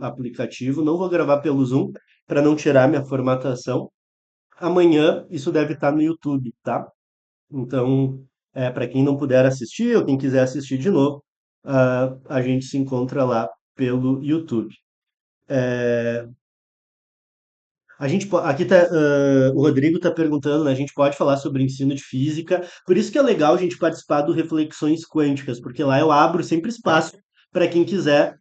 aplicativo, não vou gravar pelo Zoom para não tirar minha formatação. Amanhã isso deve estar no YouTube, tá? Então, para quem não puder assistir ou quem quiser assistir de novo, a gente se encontra lá pelo YouTube. Aqui tá, o Rodrigo está perguntando, né, a gente pode falar sobre ensino de física, por isso que é legal a gente participar do Reflexões Quânticas, porque lá eu abro sempre espaço para quem quiser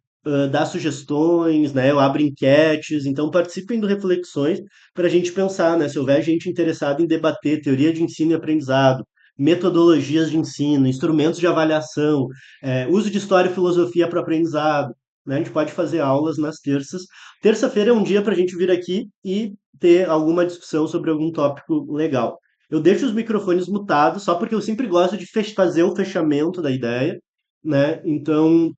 dar sugestões, né, eu abro enquetes, então participem do Reflexões para a gente pensar, né, se houver gente interessada em debater teoria de ensino e aprendizado, metodologias de ensino, instrumentos de avaliação, uso de história e filosofia para aprendizado, né, a gente pode fazer aulas nas terças. Terça-feira é um dia para a gente vir aqui e ter alguma discussão sobre algum tópico legal. Eu deixo os microfones mutados só porque eu sempre gosto de fazer o fechamento da ideia, né? Então,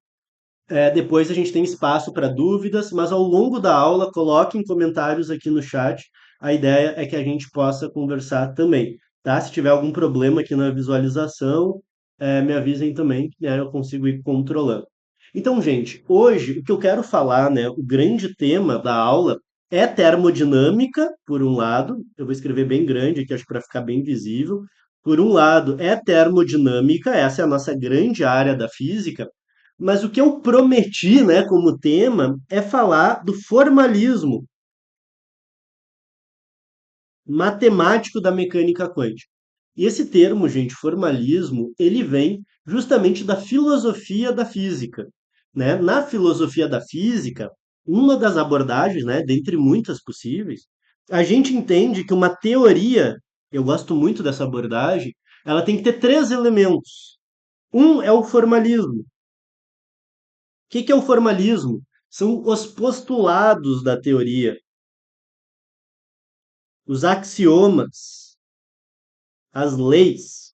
depois a gente tem espaço para dúvidas, mas ao longo da aula, coloquem comentários aqui no chat. A ideia é que a gente possa conversar também, tá? Se tiver algum problema aqui na visualização, me avisem também, né? Eu consigo ir controlando. Então, gente, hoje o que eu quero falar, né? O grande tema da aula é termodinâmica, por um lado, eu vou escrever bem grande aqui, acho que para ficar bem visível. Por um lado, é termodinâmica, essa é a nossa grande área da física, mas o que eu prometi, né, como tema, é falar do formalismo matemático da mecânica quântica. E esse termo, gente, formalismo, ele vem justamente da filosofia da física, né? Na filosofia da física, uma das abordagens, né, dentre muitas possíveis, a gente entende que uma teoria, eu gosto muito dessa abordagem, ela tem que ter três elementos. Um é o formalismo. Que é o formalismo? São os postulados da teoria, os axiomas, as leis.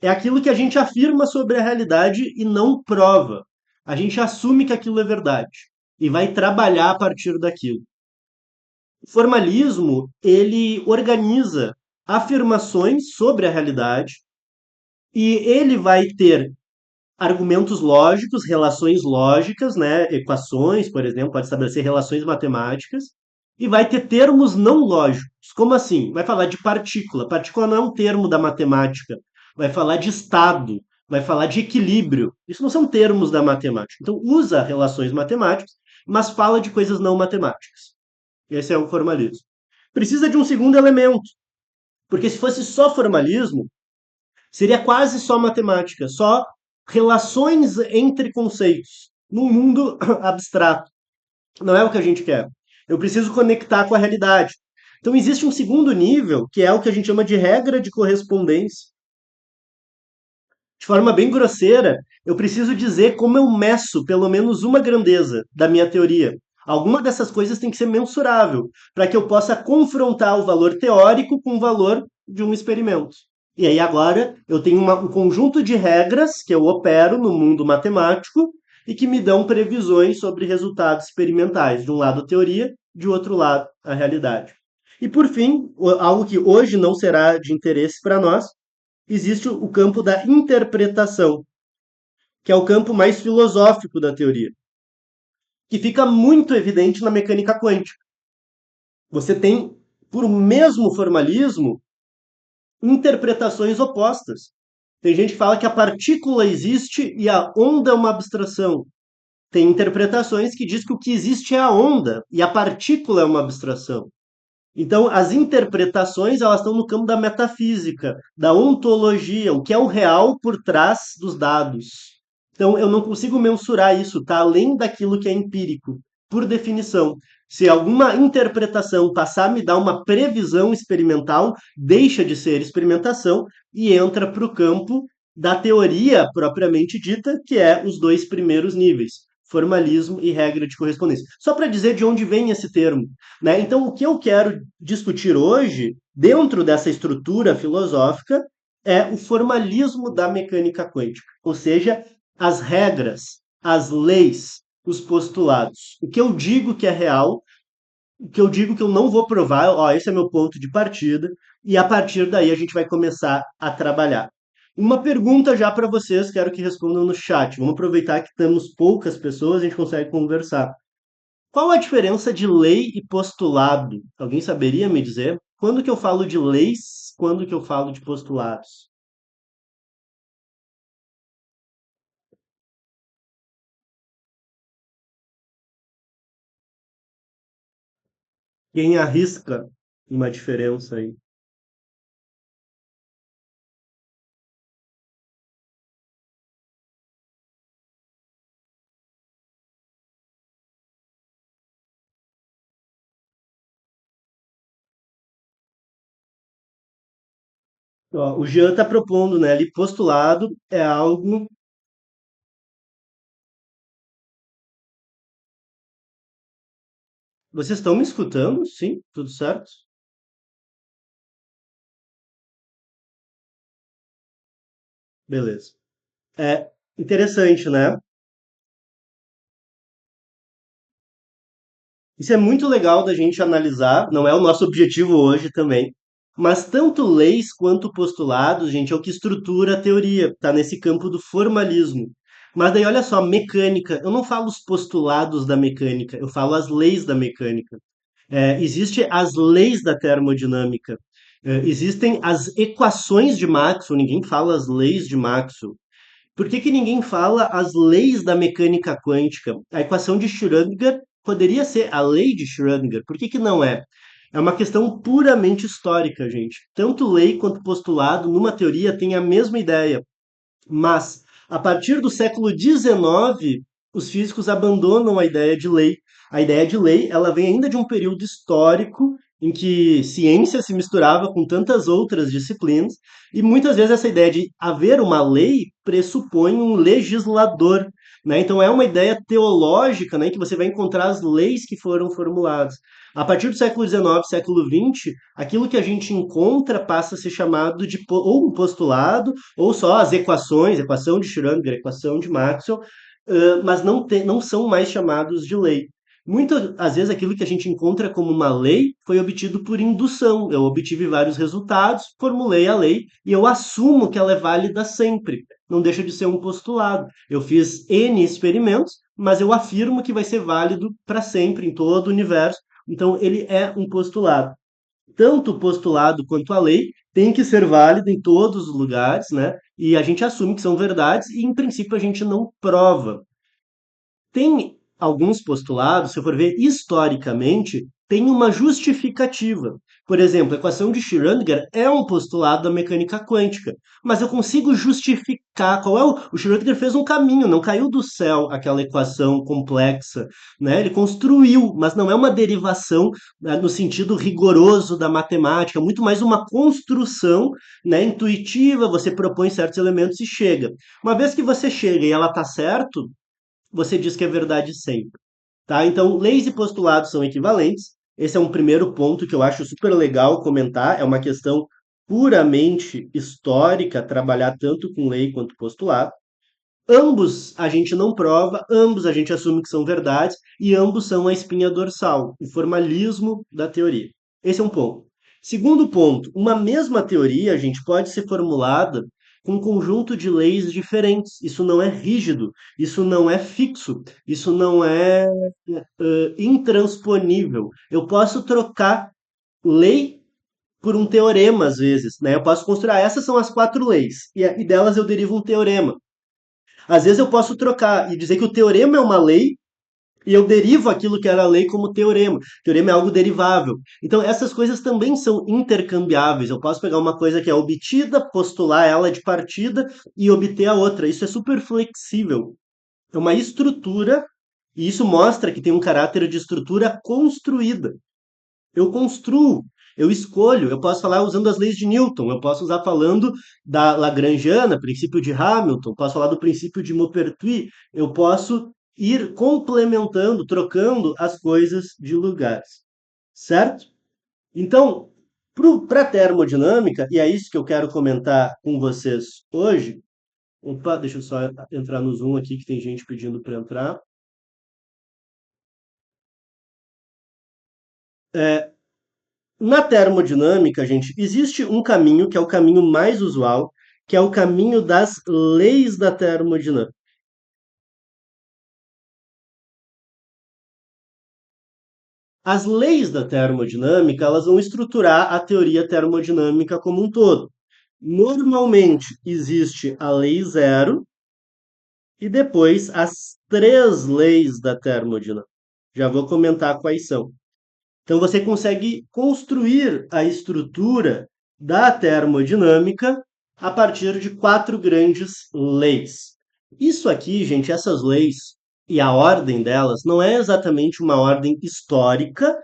É aquilo que a gente afirma sobre a realidade e não prova. A gente assume que aquilo é verdade e vai trabalhar a partir daquilo. O formalismo, ele organiza afirmações sobre a realidade e ele vai ter argumentos lógicos, relações lógicas, né? Equações, por exemplo, pode estabelecer relações matemáticas, e vai ter termos não lógicos. Como assim? Vai falar de partícula. Partícula não é um termo da matemática. Vai falar de estado, vai falar de equilíbrio. Isso não são termos da matemática. Então, usa relações matemáticas, mas fala de coisas não matemáticas. Esse é o formalismo. Precisa de um segundo elemento, porque se fosse só formalismo, seria quase só matemática, só relações entre conceitos, num mundo abstrato. Não é o que a gente quer. Eu preciso conectar com a realidade. Então, existe um segundo nível, que é o que a gente chama de regra de correspondência. De forma bem grosseira, eu preciso dizer como eu meço pelo menos uma grandeza da minha teoria. Alguma dessas coisas tem que ser mensurável, para que eu possa confrontar o valor teórico com o valor de um experimento. E aí agora eu tenho um conjunto de regras que eu opero no mundo matemático e que me dão previsões sobre resultados experimentais. De um lado a teoria, de outro lado a realidade. E por fim, algo que hoje não será de interesse para nós, existe o campo da interpretação, que é o campo mais filosófico da teoria, que fica muito evidente na mecânica quântica. Você tem, por mesmo formalismo, interpretações opostas. Tem gente que fala que a partícula existe e a onda é uma abstração. Tem interpretações que diz que o que existe é a onda e a partícula é uma abstração. Então, as interpretações elas estão no campo da metafísica, da ontologia, o que é o real por trás dos dados. Então, eu não consigo mensurar isso, tá além daquilo que é empírico, por definição. Se alguma interpretação passar a me dar uma previsão experimental, deixa de ser experimentação e entra para o campo da teoria propriamente dita, que é os dois primeiros níveis, formalismo e regra de correspondência. Só para dizer de onde vem esse termo, né? Então, o que eu quero discutir hoje, dentro dessa estrutura filosófica, é o formalismo da mecânica quântica, ou seja, as regras, as leis, os postulados. O que eu digo que é real, o que eu digo que eu não vou provar, ó, esse é meu ponto de partida, e a partir daí a gente vai começar a trabalhar. Uma pergunta já para vocês, quero que respondam no chat. Vamos aproveitar que temos poucas pessoas, a gente consegue conversar. Qual a diferença de lei e postulado? Alguém saberia me dizer? Quando que eu falo de leis, quando que eu falo de postulados? Quem arrisca uma diferença aí? Ó, o Jean está propondo, né? Ali postulado é algo. Vocês estão me escutando? Sim, tudo certo? Beleza. É interessante, né? Isso é muito legal da gente analisar, não é o nosso objetivo hoje também, mas tanto leis quanto postulados, gente, é o que estrutura a teoria, tá nesse campo do formalismo. Mas daí olha só, mecânica, eu não falo os postulados da mecânica, eu falo as leis da mecânica. Existe as leis da termodinâmica, existem as equações de Maxwell, ninguém fala as leis de Maxwell. Por que que ninguém fala as leis da mecânica quântica? A equação de Schrödinger poderia ser a lei de Schrödinger. Por que que não é? É uma questão puramente histórica, gente. Tanto lei quanto postulado, numa teoria, tem a mesma ideia. Mas, a partir do século XIX, os físicos abandonam a ideia de lei. A ideia de lei, ela vem ainda de um período histórico em que ciência se misturava com tantas outras disciplinas, e muitas vezes essa ideia de haver uma lei pressupõe um legislador, né? Então é uma ideia teológica, né, que você vai encontrar as leis que foram formuladas. A partir do século XIX, século XX, aquilo que a gente encontra passa a ser chamado de ou um postulado, ou só as equações, equação de Schrödinger, equação de Maxwell, mas não são mais chamados de lei. Muitas às vezes aquilo que a gente encontra como uma lei foi obtido por indução. Eu obtive vários resultados, formulei a lei e eu assumo que ela é válida sempre. Não deixa de ser um postulado. Eu fiz N experimentos, mas eu afirmo que vai ser válido para sempre em todo o universo. Então ele é um postulado. Tanto o postulado quanto a lei tem que ser válido em todos os lugares, né? E a gente assume que são verdades e, em princípio, a gente não prova. Tem alguns postulados, se for ver historicamente, tem uma justificativa. Por exemplo, a equação de Schrödinger é um postulado da mecânica quântica, mas eu consigo justificar qual é o Schrödinger fez um caminho, não caiu do céu aquela equação complexa, né? Ele construiu, mas não é uma derivação, né, no sentido rigoroso da matemática, muito mais uma construção, né, intuitiva, você propõe certos elementos e chega. Uma vez que você chega e ela está certo, você diz que é verdade sempre, tá? Então, leis e postulados são equivalentes. Esse é um primeiro ponto que eu acho super legal comentar. É uma questão puramente histórica trabalhar tanto com lei quanto postulado. Ambos a gente não prova, ambos a gente assume que são verdades e ambos são a espinha dorsal, o formalismo da teoria. Esse é um ponto. Segundo ponto, uma mesma teoria, a gente pode ser formulada com um conjunto de leis diferentes. Isso não é rígido, isso não é fixo, isso não é intransponível. Eu posso trocar lei por um teorema às vezes, né? Eu posso construir, essas são as quatro leis e delas eu derivo um teorema. Às vezes eu posso trocar e dizer que o teorema é uma lei e eu derivo aquilo que era lei como teorema. Teorema é algo derivável. Então, essas coisas também são intercambiáveis. Eu posso pegar uma coisa que é obtida, postular ela de partida e obter a outra. Isso é super flexível. É uma estrutura, e isso mostra que tem um caráter de estrutura construída. Eu construo, eu escolho, eu posso falar usando as leis de Newton, eu posso usar falando da Lagrangiana, princípio de Hamilton, posso falar do princípio de Maupertuis, eu posso ir complementando, trocando as coisas de lugares, certo? Então, para a termodinâmica, e é isso que eu quero comentar com vocês hoje. Opa, deixa eu só entrar no Zoom aqui que tem gente pedindo para entrar. Na termodinâmica, gente, existe um caminho que é o caminho mais usual, que é o caminho das leis da termodinâmica. As leis da termodinâmica, elas vão estruturar a teoria termodinâmica como um todo. Normalmente existe a lei zero e depois as três leis da termodinâmica. Já vou comentar quais são. Então você consegue construir a estrutura da termodinâmica a partir de quatro grandes leis. Isso aqui, gente, essas leis e a ordem delas não é exatamente uma ordem histórica,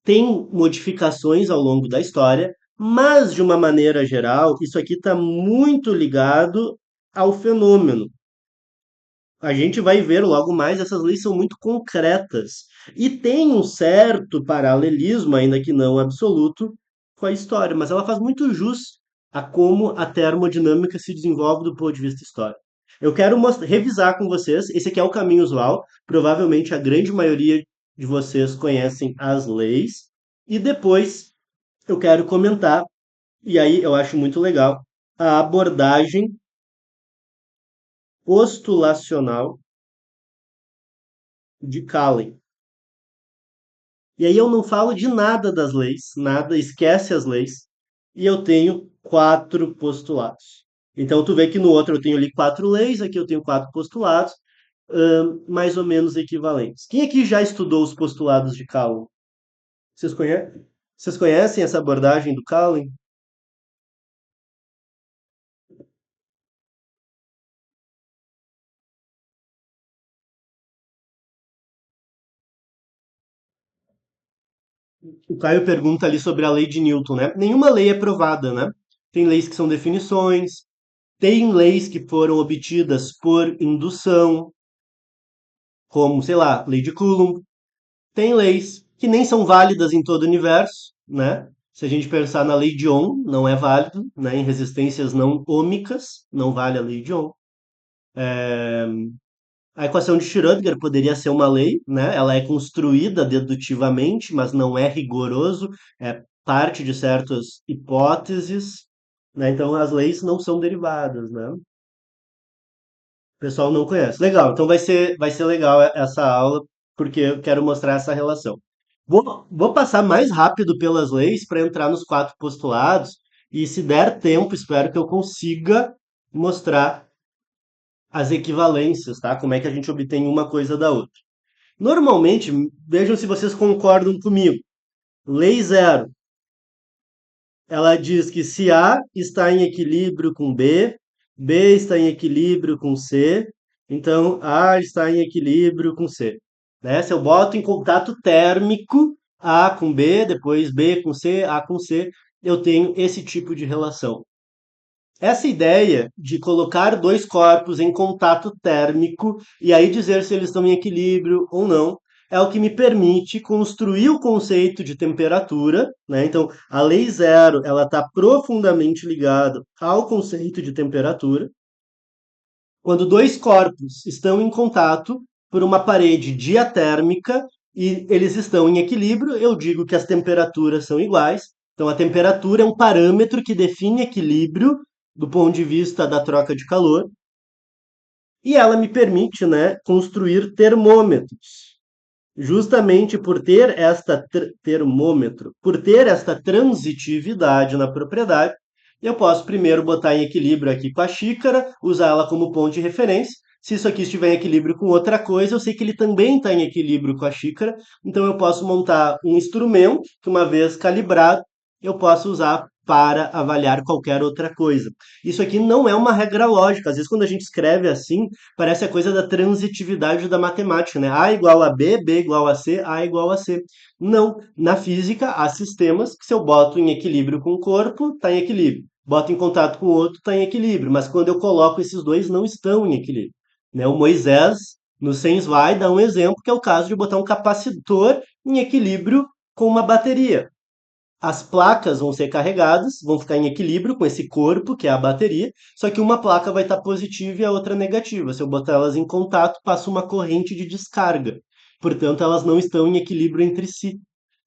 tem modificações ao longo da história, mas de uma maneira geral, isso aqui está muito ligado ao fenômeno. A gente vai ver logo mais, essas leis são muito concretas e tem um certo paralelismo, ainda que não absoluto, com a história, mas ela faz muito jus a como a termodinâmica se desenvolve do ponto de vista histórico. Eu quero revisar com vocês, esse aqui é o caminho usual, provavelmente a grande maioria de vocês conhecem as leis, e depois eu quero comentar, e aí eu acho muito legal, a abordagem postulacional de Callen. E aí eu não falo de nada das leis, nada, esquece as leis, e eu tenho quatro postulados. Então tu vê que no outro eu tenho ali quatro leis, aqui eu tenho quatro postulados, mais ou menos equivalentes. Quem aqui já estudou os postulados de Callen? Vocês conhecem? Vocês conhecem essa abordagem do Callen? O Caio pergunta ali sobre a lei de Newton, né? Nenhuma lei é provada, né? Tem leis que são definições, tem leis que foram obtidas por indução, como, sei lá, lei de Coulomb. Tem leis que nem são válidas em todo o universo, né? Se a gente pensar na lei de Ohm, não é válido, né? Em resistências não ômicas, não vale a lei de Ohm. A equação de Schrödinger poderia ser uma lei, né? Ela é construída dedutivamente, mas não é rigoroso, é parte de certas hipóteses, né? Então as leis não são derivadas, né? O pessoal não conhece. Legal, então vai ser legal essa aula, porque eu quero mostrar essa relação. Vou passar mais rápido pelas leis para entrar nos quatro postulados, e se der tempo, espero que eu consiga mostrar as equivalências, tá? Como é que a gente obtém uma coisa da outra. Normalmente, vejam se vocês concordam comigo. Lei zero, ela diz que se A está em equilíbrio com B, B está em equilíbrio com C, então A está em equilíbrio com C. Né? Se eu boto em contato térmico A com B, depois B com C, A com C, eu tenho esse tipo de relação. Essa ideia de colocar dois corpos em contato térmico e aí dizer se eles estão em equilíbrio ou não é o que me permite construir o conceito de temperatura, né? Então, a lei zero ela está profundamente ligada ao conceito de temperatura. Quando dois corpos estão em contato por uma parede diatérmica e eles estão em equilíbrio, eu digo que as temperaturas são iguais. Então, a temperatura é um parâmetro que define equilíbrio do ponto de vista da troca de calor e ela me permite, né, construir termômetros. Justamente por ter esta termômetro, por ter esta transitividade na propriedade, eu posso primeiro botar em equilíbrio aqui com a xícara, usar ela como ponto de referência. Se isso aqui estiver em equilíbrio com outra coisa, eu sei que ele também está em equilíbrio com a xícara, então eu posso montar um instrumento que, uma vez calibrado, eu posso usar para avaliar qualquer outra coisa. Isso aqui não é uma regra lógica. Às vezes, quando a gente escreve assim, parece a coisa da transitividade da matemática, né? A igual a B, B igual a C, A igual a C. Não. Na física, há sistemas que se eu boto em equilíbrio com o corpo, está em equilíbrio. Boto em contato com o outro, está em equilíbrio. Mas quando eu coloco esses dois, não estão em equilíbrio. Né? O Moisés, no Sensei, dá um exemplo, que é o caso de botar um capacitor em equilíbrio com uma bateria. As placas vão ser carregadas, vão ficar em equilíbrio com esse corpo, que é a bateria, só que uma placa vai estar positiva e a outra negativa. Se eu botar elas em contato, passa uma corrente de descarga. Portanto, elas não estão em equilíbrio entre si.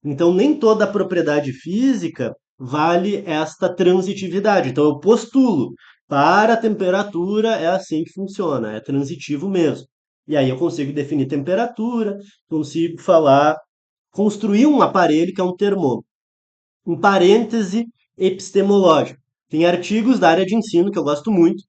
Então, nem toda a propriedade física vale esta transitividade. Então, eu postulo, para a temperatura é assim que funciona, é transitivo mesmo. E aí eu consigo definir temperatura, consigo falar construir um aparelho que é um termômetro. Um parêntese epistemológico. Tem artigos da área de ensino que eu gosto muito,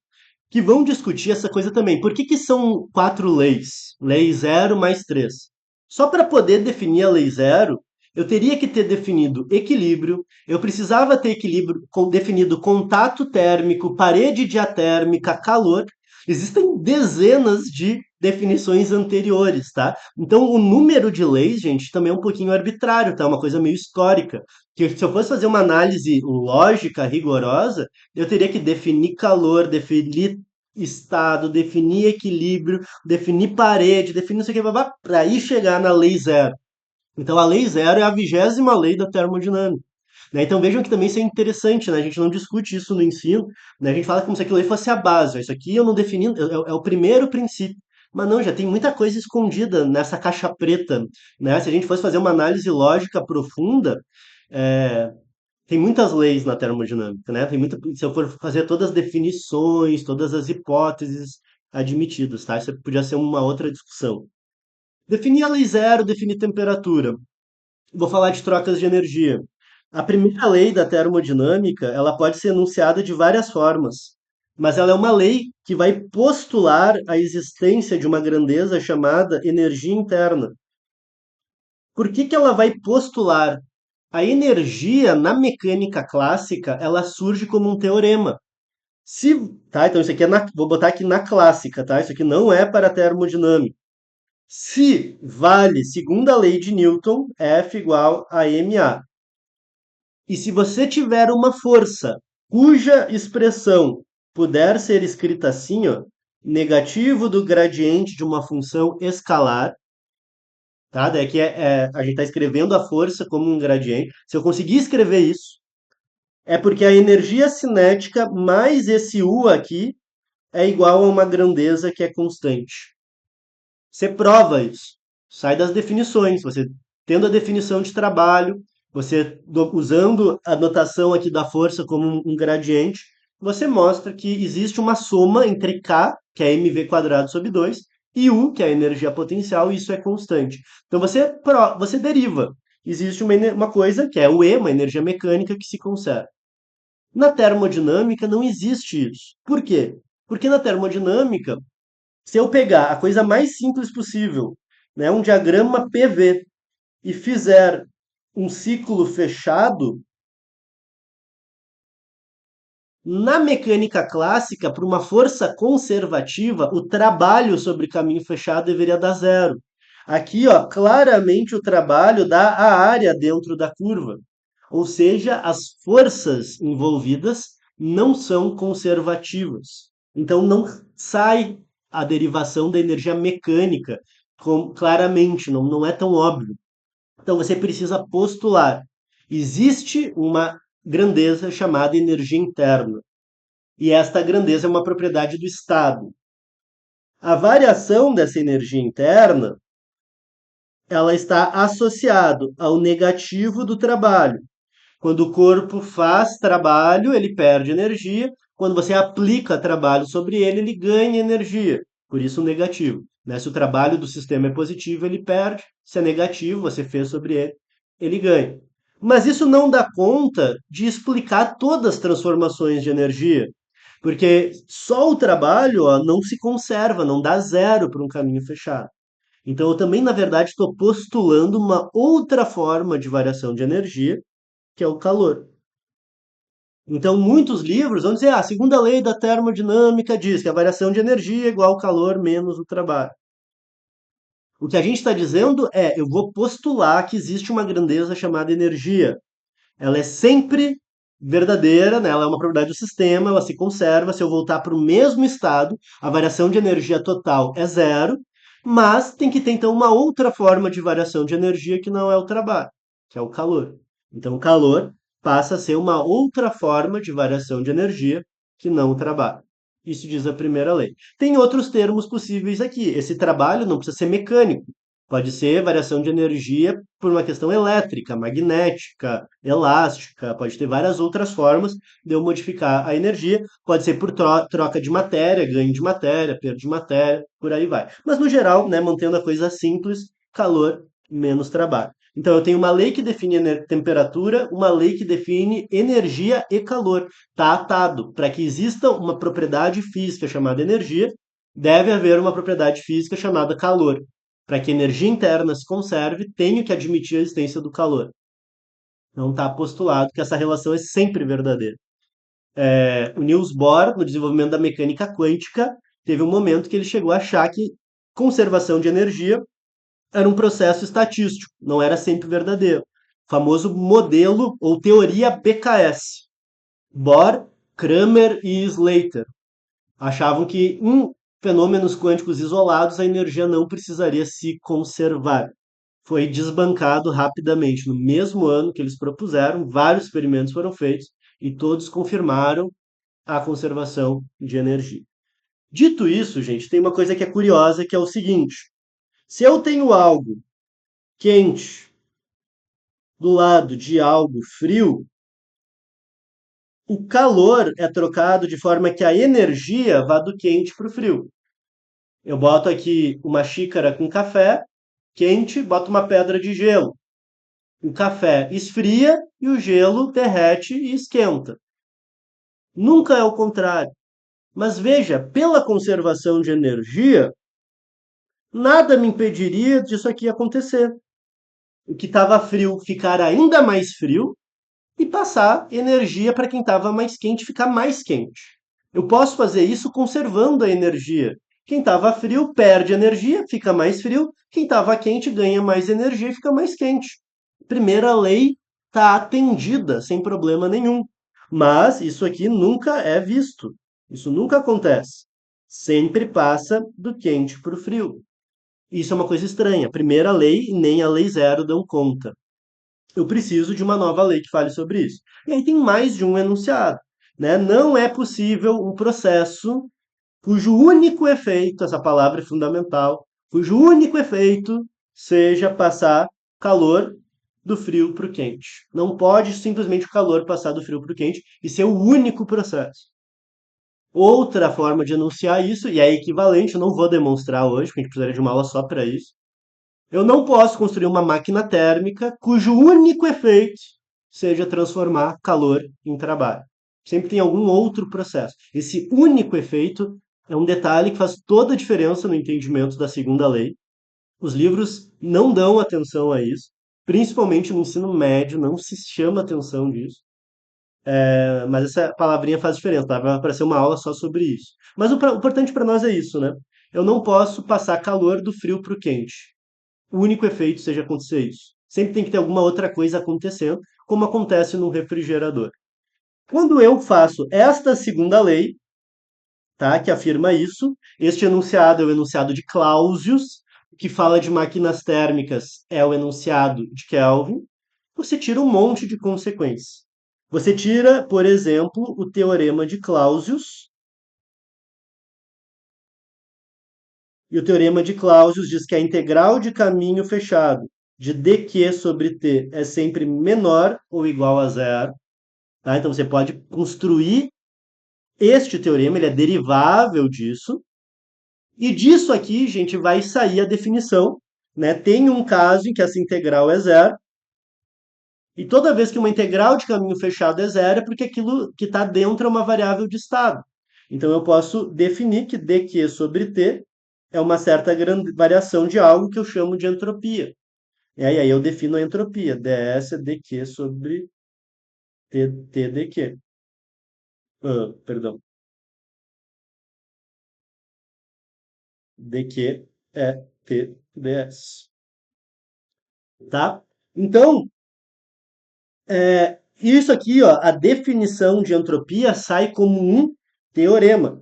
que vão discutir essa coisa também. Por que, que são quatro leis? Lei zero mais três. Só para poder definir a lei zero, eu teria que ter definido equilíbrio, eu precisava ter equilíbrio definido contato térmico, parede diatérmica, calor. Existem dezenas de definições anteriores, tá? Então, o número de leis, gente, também é um pouquinho arbitrário, tá? Uma coisa meio histórica. Que se eu fosse fazer uma análise lógica, rigorosa, eu teria que definir calor, definir estado, definir equilíbrio, definir parede, definir não sei o que, para aí chegar na lei zero. Então a lei zero é a 20ª lei da termodinâmica. Né? Então vejam que também isso é interessante, né? A gente não discute isso no ensino, né? A gente fala como se aquilo aí fosse a base. Ó, isso aqui eu não defini, é o primeiro princípio. Mas não, já tem muita coisa escondida nessa caixa preta, né? Se a gente fosse fazer uma análise lógica profunda, é, tem muitas leis na termodinâmica, né? Tem muita, se eu for fazer todas as definições, todas as hipóteses admitidas, tá? Isso podia ser uma outra discussão. Definir a lei zero, definir temperatura. Vou falar de trocas de energia. A primeira lei da termodinâmica, ela pode ser enunciada de várias formas, mas ela é uma lei que vai postular a existência de uma grandeza chamada energia interna. Por que que ela vai postular? A energia na mecânica clássica, ela surge como um teorema. Se, tá, então isso aqui vou botar aqui na clássica, tá? Isso aqui não é para termodinâmica. Se vale, segundo a lei de Newton, F igual a ma. E se você tiver uma força cuja expressão puder ser escrita assim, ó, negativo do gradiente de uma função escalar, tá? Daí aqui a gente está escrevendo a força como um gradiente. Se eu conseguir escrever isso, é porque a energia cinética mais esse U aqui é igual a uma grandeza que é constante. Você prova isso. Sai das definições. Você tendo a definição de trabalho, você usando a notação aqui da força como um gradiente, você mostra que existe uma soma entre K, que é mv quadrado sobre 2, e U, que é a energia potencial, e isso é constante. Então você deriva. Existe uma coisa que é o E, uma energia mecânica que se conserva. Na termodinâmica não existe isso. Por quê? Porque na termodinâmica, se eu pegar a coisa mais simples possível, né, um diagrama PV, e fizer um ciclo fechado, na mecânica clássica, para uma força conservativa, o trabalho sobre caminho fechado deveria dar zero. Aqui, ó, claramente o trabalho dá a área dentro da curva. Ou seja, as forças envolvidas não são conservativas. Então não sai a derivação da energia mecânica claramente, não é tão óbvio. Então você precisa postular. Existe uma grandeza chamada energia interna. E esta grandeza é uma propriedade do Estado. A variação dessa energia interna, ela está associado ao negativo do trabalho. Quando o corpo faz trabalho, ele perde energia. Quando você aplica trabalho sobre ele, ele ganha energia. Por isso, o negativo. Né? Se o trabalho do sistema é positivo, ele perde. Se é negativo, você fez sobre ele, ele ganha. Mas isso não dá conta de explicar todas as transformações de energia. Porque só o trabalho ó, não se conserva, não dá zero para um caminho fechado. Então, eu também, na verdade, estou postulando uma outra forma de variação de energia, que é o calor. Então, muitos livros vão dizer, a segunda lei da termodinâmica diz que a variação de energia é igual ao calor menos o trabalho. O que a gente está dizendo é, eu vou postular que existe uma grandeza chamada energia. Ela é sempre verdadeira, né? Ela é uma propriedade do sistema, ela se conserva. Se eu voltar para o mesmo estado, a variação de energia total é zero, mas tem que ter então uma outra forma de variação de energia que não é o trabalho, que é o calor. Então, o calor passa a ser uma outra forma de variação de energia que não o trabalho. Isso diz a primeira lei. Tem outros termos possíveis aqui. Esse trabalho não precisa ser mecânico. Pode ser variação de energia por uma questão elétrica, magnética, elástica, pode ter várias outras formas de eu modificar a energia. Pode ser por troca de matéria, ganho de matéria, perda de matéria, por aí vai. Mas no geral, né, mantendo a coisa simples, calor menos trabalho. Então, eu tenho uma lei que define temperatura, uma lei que define energia e calor. Está atado. Para que exista uma propriedade física chamada energia, deve haver uma propriedade física chamada calor. Para que a energia interna se conserve, tenho que admitir a existência do calor. Não está postulado que essa relação é sempre verdadeira. O Niels Bohr, no desenvolvimento da mecânica quântica, teve um momento que ele chegou a achar que conservação de energia era um processo estatístico, não era sempre verdadeiro. O famoso modelo ou teoria BKS. Bohr, Kramer e Slater achavam que em fenômenos quânticos isolados a energia não precisaria se conservar. Foi desbancado rapidamente. No mesmo ano que eles propuseram, vários experimentos foram feitos e todos confirmaram a conservação de energia. Dito isso, gente, tem uma coisa que é curiosa, que é o seguinte: se eu tenho algo quente do lado de algo frio, o calor é trocado de forma que a energia vá do quente para o frio. Eu boto aqui uma xícara com café quente, boto uma pedra de gelo. O café esfria e o gelo derrete e esquenta. Nunca é o contrário. Mas veja, pela conservação de energia, nada me impediria disso aqui acontecer. O que estava frio ficar ainda mais frio e passar energia para quem estava mais quente ficar mais quente. Eu posso fazer isso conservando a energia. Quem estava frio perde energia, fica mais frio. Quem estava quente ganha mais energia e fica mais quente. Primeira lei está atendida sem problema nenhum. Mas isso aqui nunca é visto. Isso nunca acontece. Sempre passa do quente para o frio. Isso é uma coisa estranha. Primeira lei e nem a lei zero dão conta. Eu preciso de uma nova lei que fale sobre isso. E aí tem mais de um enunciado, né? Não é possível um processo cujo único efeito, essa palavra é fundamental, cujo único efeito seja passar calor do frio para o quente. Não pode simplesmente o calor passar do frio para o quente e ser o único processo. Outra forma de enunciar isso, e é equivalente, eu não vou demonstrar hoje, porque a gente precisaria de uma aula só para isso. Eu não posso construir uma máquina térmica cujo único efeito seja transformar calor em trabalho. Sempre tem algum outro processo. Esse único efeito é um detalhe que faz toda a diferença no entendimento da segunda lei. Os livros não dão atenção a isso, principalmente no ensino médio, não se chama atenção disso. Mas essa palavrinha faz diferença, tá? Vai aparecer uma aula só sobre isso. Mas o importante para nós é isso, né? Eu não posso passar calor do frio para o quente. O único efeito seja acontecer isso. Sempre tem que ter alguma outra coisa acontecendo, como acontece no refrigerador. Quando eu faço esta segunda lei, tá, que afirma isso, este enunciado é o enunciado de Clausius, que fala de máquinas térmicas é o enunciado de Kelvin, você tira um monte de consequências. Você tira, por exemplo, o teorema de Clausius, e o teorema de Clausius diz que a integral de caminho fechado de dq sobre t é sempre menor ou igual a zero. Tá? Então você pode construir este teorema, ele é derivável disso. E disso aqui, gente, vai sair a definição. Né? Tem um caso em que essa integral é zero. E toda vez que uma integral de caminho fechado é zero, é porque aquilo que está dentro é uma variável de estado. Então eu posso definir que dq sobre t é uma certa variação de algo que eu chamo de entropia. E aí eu defino a entropia. ds é dq sobre t dq. Perdão. dq é t ds. Tá? Então, isso aqui, ó, a definição de entropia sai como um teorema.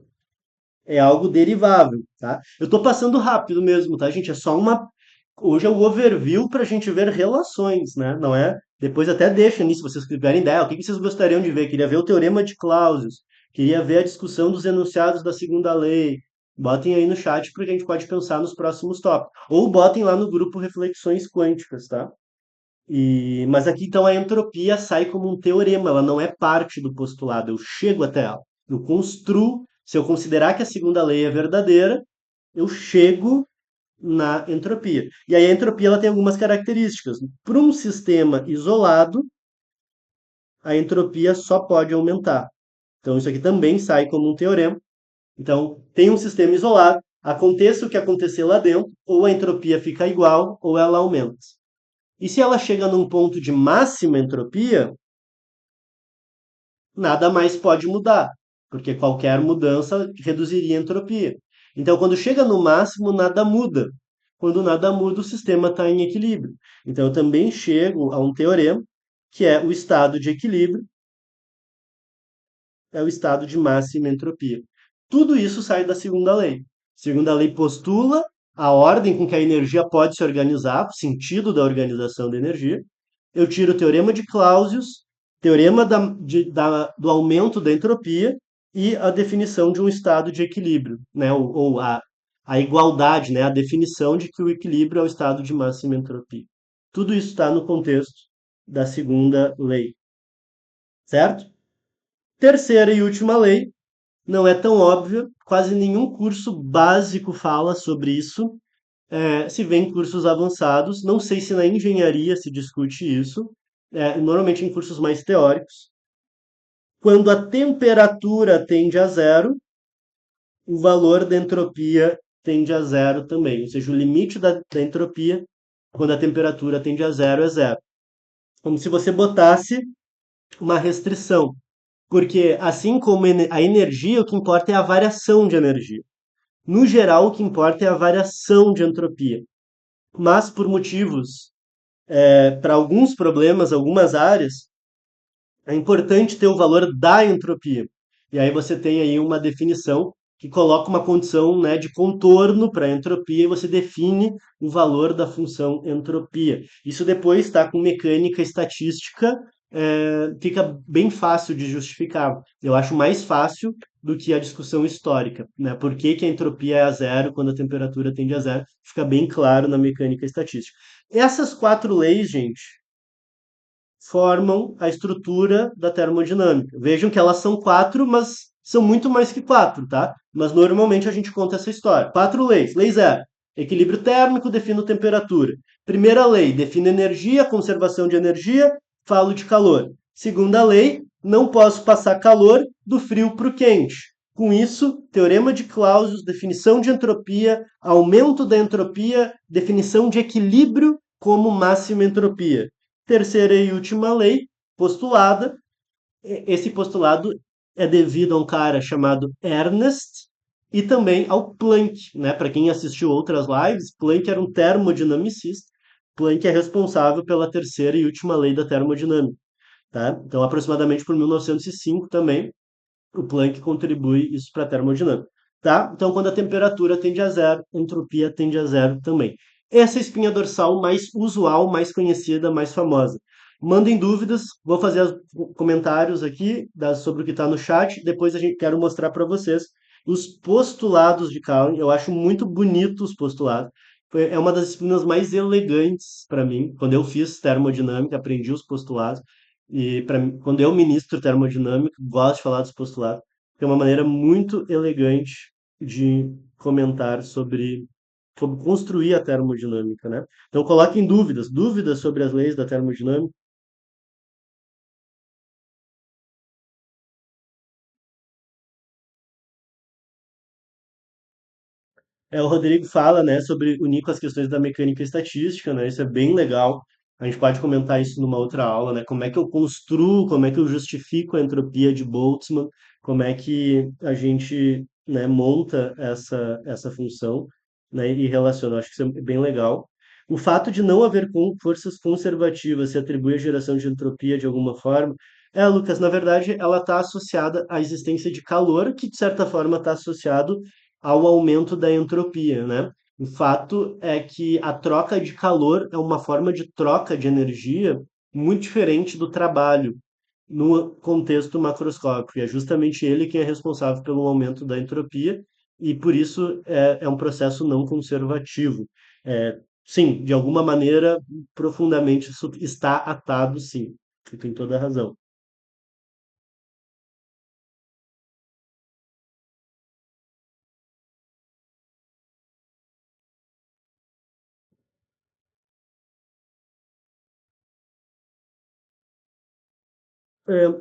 É algo derivável, tá? Eu estou passando rápido mesmo, tá, gente? É só uma. Hoje é o overview para a gente ver relações, né? Não é? Depois até deixa nisso, se vocês tiverem ideia. O que vocês gostariam de ver? Queria ver o teorema de Clausius. Queria ver a discussão dos enunciados da segunda lei. Botem aí no chat porque a gente pode pensar nos próximos tópicos. Ou botem lá no grupo Reflexões Quânticas, tá? Mas aqui então a entropia sai como um teorema, ela não é parte do postulado, eu chego até ela. Eu construo, se eu considerar que a segunda lei é verdadeira, eu chego na entropia. E aí a entropia ela tem algumas características. Para um sistema isolado, a entropia só pode aumentar. Então isso aqui também sai como um teorema. Então, tem um sistema isolado, aconteça o que acontecer lá dentro, ou a entropia fica igual ou ela aumenta. E se ela chega num ponto de máxima entropia, nada mais pode mudar, porque qualquer mudança reduziria a entropia. Então, quando chega no máximo, nada muda. Quando nada muda, o sistema está em equilíbrio. Então, eu também chego a um teorema, que é o estado de equilíbrio, é o estado de máxima entropia. Tudo isso sai da segunda lei. A segunda lei postula a ordem com que a energia pode se organizar, o sentido da organização da energia. Eu tiro o teorema de Clausius, teorema do aumento da entropia e a definição de um estado de equilíbrio, né? Ou a igualdade, né? A definição de que o equilíbrio é o estado de máxima entropia. Tudo isso está no contexto da segunda lei, certo? Terceira e última lei, não é tão óbvia, quase nenhum curso básico fala sobre isso. Se vê em cursos avançados, não sei se na engenharia se discute isso, normalmente em cursos mais teóricos. Quando a temperatura tende a zero, o valor da entropia tende a zero também. Ou seja, o limite da entropia, quando a temperatura tende a zero, é zero. Como se você botasse uma restrição. Porque, assim como a energia, o que importa é a variação de energia. No geral, o que importa é a variação de entropia. Mas, por motivos, para alguns problemas, algumas áreas, é importante ter o valor da entropia. E aí você tem aí uma definição que coloca uma condição, né, de contorno para a entropia e você define o valor da função entropia. Isso depois está com mecânica estatística, fica bem fácil de justificar. Eu acho mais fácil do que a discussão histórica, né? Por que que a entropia é a zero quando a temperatura tende a zero? Fica bem claro na mecânica estatística. Essas quatro leis, gente, formam a estrutura da termodinâmica. Vejam que elas são quatro, mas são muito mais que quatro, tá? Mas normalmente a gente conta essa história. Quatro leis. Lei zero. Equilíbrio térmico, defino temperatura. Primeira lei, defino energia, conservação de energia, falo de calor. Segunda lei, não posso passar calor do frio para o quente. Com isso, teorema de Clausius, definição de entropia, aumento da entropia, definição de equilíbrio como máxima entropia. Terceira e última lei postulada. Esse postulado é devido a um cara chamado Ernest e também ao Planck, né? Para quem assistiu outras lives, Planck era um termodinamicista. Planck é responsável pela terceira e última lei da termodinâmica, tá? Então, aproximadamente por 1905 também, o Planck contribui isso para a termodinâmica, tá? Então, quando a temperatura tende a zero, a entropia tende a zero também. Essa é a espinha dorsal mais usual, mais conhecida, mais famosa. Mandem dúvidas, vou fazer os comentários aqui sobre o que está no chat, depois a gente quero mostrar para vocês os postulados de Calvin. Eu acho muito bonito os postulados. É uma das disciplinas mais elegantes para mim. Quando eu fiz termodinâmica, aprendi os postulados. E quando eu ministro termodinâmica, gosto de falar dos postulados, que é uma maneira muito elegante de comentar sobre construir a termodinâmica, né? Então coloquem dúvidas sobre as leis da termodinâmica. O Rodrigo fala, né, sobre unir com as questões da mecânica estatística, né? Isso é bem legal. A gente pode comentar isso numa outra aula, né? Como é que eu construo, como é que eu justifico a entropia de Boltzmann, como é que a gente, né, monta essa função, né, e relaciona. Eu acho que isso é bem legal. O fato de não haver forças conservativas se atribui à geração de entropia de alguma forma. Lucas, na verdade, ela está associada à existência de calor, que de certa forma está associado ao aumento da entropia, né? O fato é que a troca de calor é uma forma de troca de energia muito diferente do trabalho no contexto macroscópico. E é justamente ele quem é responsável pelo aumento da entropia, e por isso é um processo não conservativo. Sim, de alguma maneira, profundamente isso está atado, sim. Você tem toda a razão.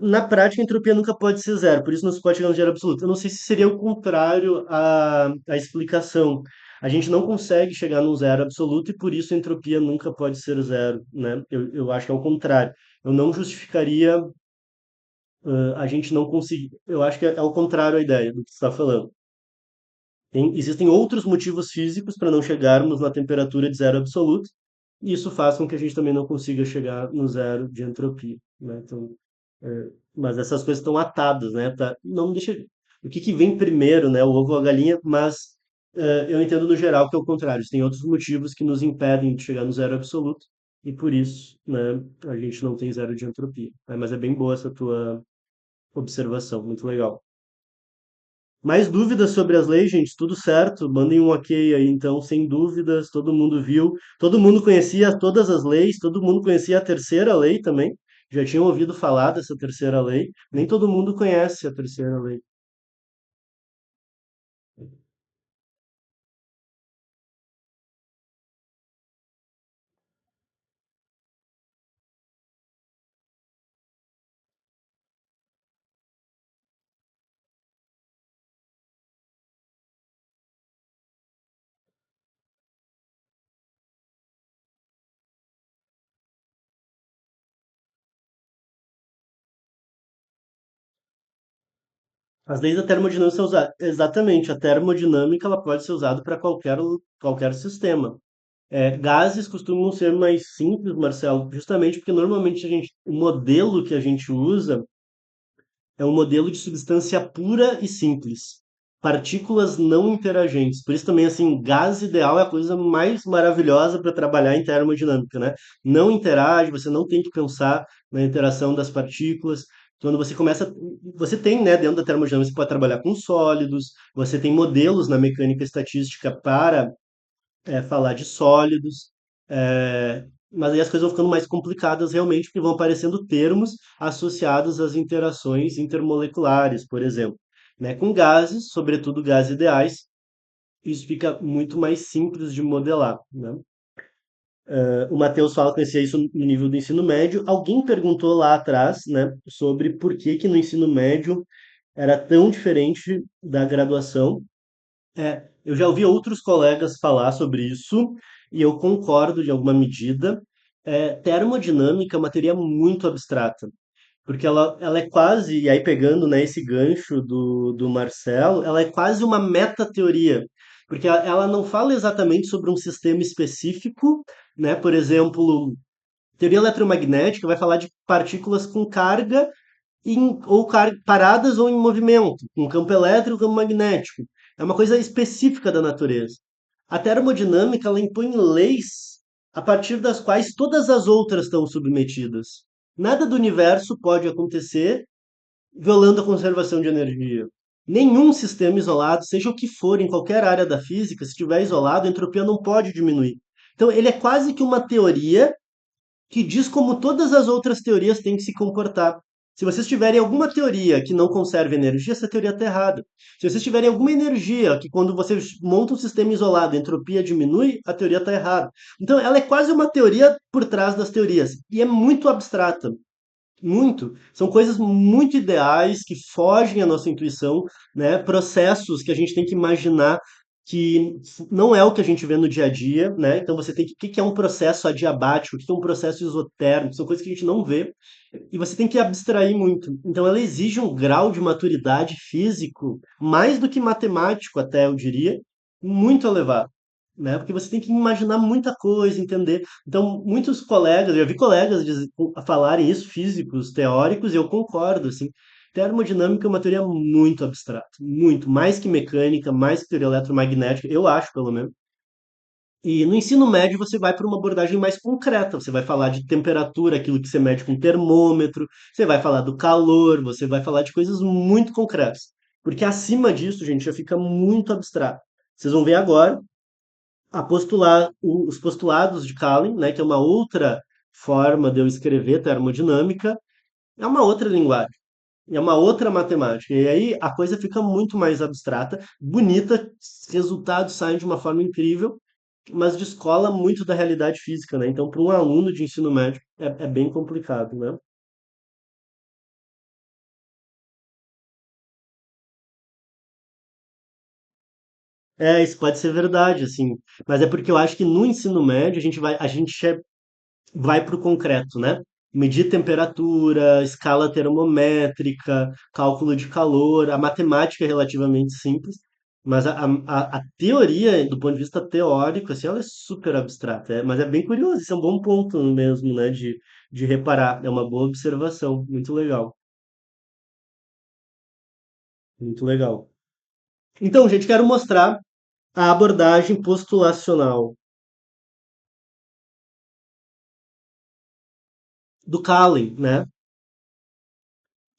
Na prática, a entropia nunca pode ser zero, por isso não se pode chegar no zero absoluto. Eu não sei se seria o contrário a explicação. A gente não consegue chegar num zero absoluto e por isso a entropia nunca pode ser zero, né? Eu acho que é o contrário. Eu não justificaria, a gente não conseguir. Eu acho que é o contrário a ideia do que você está falando. Existem outros motivos físicos para não chegarmos na temperatura de zero absoluto, e isso faz com que a gente também não consiga chegar no zero de entropia, né? Então, mas essas coisas estão atadas, né? Não deixa. O que vem primeiro, né? O ovo ou a galinha? Mas eu entendo no geral que é o contrário. Tem outros motivos que nos impedem de chegar no zero absoluto, e por isso, né? A gente não tem zero de entropia, né? Mas é bem boa essa tua observação, muito legal. Mais dúvidas sobre as leis, gente? Tudo certo? Mandem um ok aí, então, sem dúvidas. Todo mundo viu. Todo mundo conhecia todas as leis. Todo mundo conhecia a terceira lei também. Já tinham ouvido falar dessa terceira lei. Nem todo mundo conhece a terceira lei. As leis da termodinâmica são usadas. Exatamente, a termodinâmica ela pode ser usada para qualquer sistema. Gases costumam ser mais simples, Marcelo, justamente porque normalmente o modelo que a gente usa é um modelo de substância pura e simples. Partículas não interagentes. Por isso também, assim, gás ideal é a coisa mais maravilhosa para trabalhar em termodinâmica, né? Não interage, você não tem que pensar na interação das partículas. Quando você começa, você tem, né, dentro da termodinâmica, você pode trabalhar com sólidos, você tem modelos na mecânica estatística para falar de sólidos, mas aí as coisas vão ficando mais complicadas realmente, porque vão aparecendo termos associados às interações intermoleculares, por exemplo. Né? Com gases, sobretudo gases ideais, isso fica muito mais simples de modelar. Né? O Matheus fala que conhecia isso no nível do ensino médio. Alguém perguntou lá atrás, né, sobre por que que no ensino médio era tão diferente da graduação. Eu já ouvi outros colegas falar sobre isso e eu concordo de alguma medida. Termodinâmica é uma teoria muito abstrata, porque ela é quase, e aí pegando, né, esse gancho do Marcelo, ela é quase uma metateoria, porque ela não fala exatamente sobre um sistema específico, né? Por exemplo, teoria eletromagnética vai falar de partículas com carga paradas ou em movimento, com campo elétrico, campo magnético. É uma coisa específica da natureza. A termodinâmica ela impõe leis a partir das quais todas as outras estão submetidas. Nada do universo pode acontecer violando a conservação de energia. Nenhum sistema isolado, seja o que for, em qualquer área da física, se estiver isolado, a entropia não pode diminuir. Então, ele é quase que uma teoria que diz como todas as outras teorias têm que se comportar. Se vocês tiverem alguma teoria que não conserve energia, essa teoria está errada. Se vocês tiverem alguma energia que, quando você monta um sistema isolado, a entropia diminui, a teoria está errada. Então, ela é quase uma teoria por trás das teorias. E é muito abstrata. Muito. São coisas muito ideais que fogem à nossa intuição, né? Processos que a gente tem que imaginar que não é o que a gente vê no dia a dia, né? Então você tem que, o que que é um processo adiabático, o que que é um processo isotérmico, são coisas que a gente não vê e você tem que abstrair muito. Então ela exige um grau de maturidade físico, mais do que matemático até, eu diria, muito elevado. Né? Porque você tem que imaginar muita coisa, entender. Então, muitos colegas, eu já vi colegas falarem isso, físicos, teóricos, e eu concordo, assim. Termodinâmica é uma teoria muito abstrata, muito, mais que mecânica, mais que teoria eletromagnética, eu acho, pelo menos. E no ensino médio você vai para uma abordagem mais concreta, você vai falar de temperatura, aquilo que você mede com termômetro, você vai falar do calor, você vai falar de coisas muito concretas. Porque acima disso, gente, já fica muito abstrato. Vocês vão ver agora os postulados de Kalin, né, que é uma outra forma de eu escrever termodinâmica, é uma outra linguagem, é uma outra matemática. E aí a coisa fica muito mais abstrata, bonita, resultados saem de uma forma incrível, mas descola muito da realidade física, né? Então, para um aluno de ensino médio, é bem complicado, né? Isso pode ser verdade, assim. Mas é porque eu acho que no ensino médio a gente vai para o concreto, né? Medir temperatura, escala termométrica, cálculo de calor, a matemática é relativamente simples, mas a teoria, do ponto de vista teórico, assim, ela é super abstrata, mas é bem curioso, isso é um bom ponto mesmo, né, de reparar, é uma boa observação, muito legal, muito legal. Então, gente, quero mostrar a abordagem postulacional do Kahlen, né?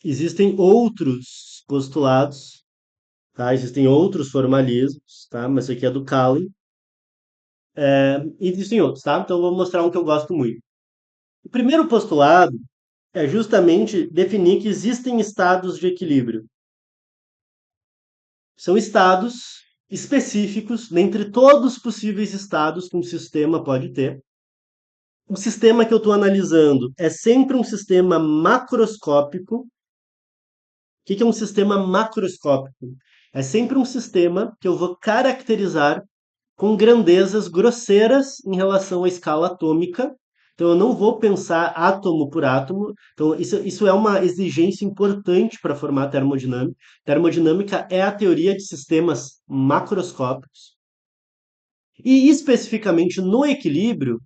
Existem outros postulados, tá? Existem outros formalismos, tá? Mas esse aqui é do Kahlen. E existem outros, tá? Então eu vou mostrar um que eu gosto muito. O primeiro postulado é justamente definir que existem estados de equilíbrio. São estados específicos, dentre todos os possíveis estados que um sistema pode ter. O sistema que eu estou analisando é sempre um sistema macroscópico. O que é um sistema macroscópico? É sempre um sistema que eu vou caracterizar com grandezas grosseiras em relação à escala atômica. Então, eu não vou pensar átomo por átomo. Então, isso é uma exigência importante para formar termodinâmica. Termodinâmica é a teoria de sistemas macroscópicos. E, especificamente no equilíbrio,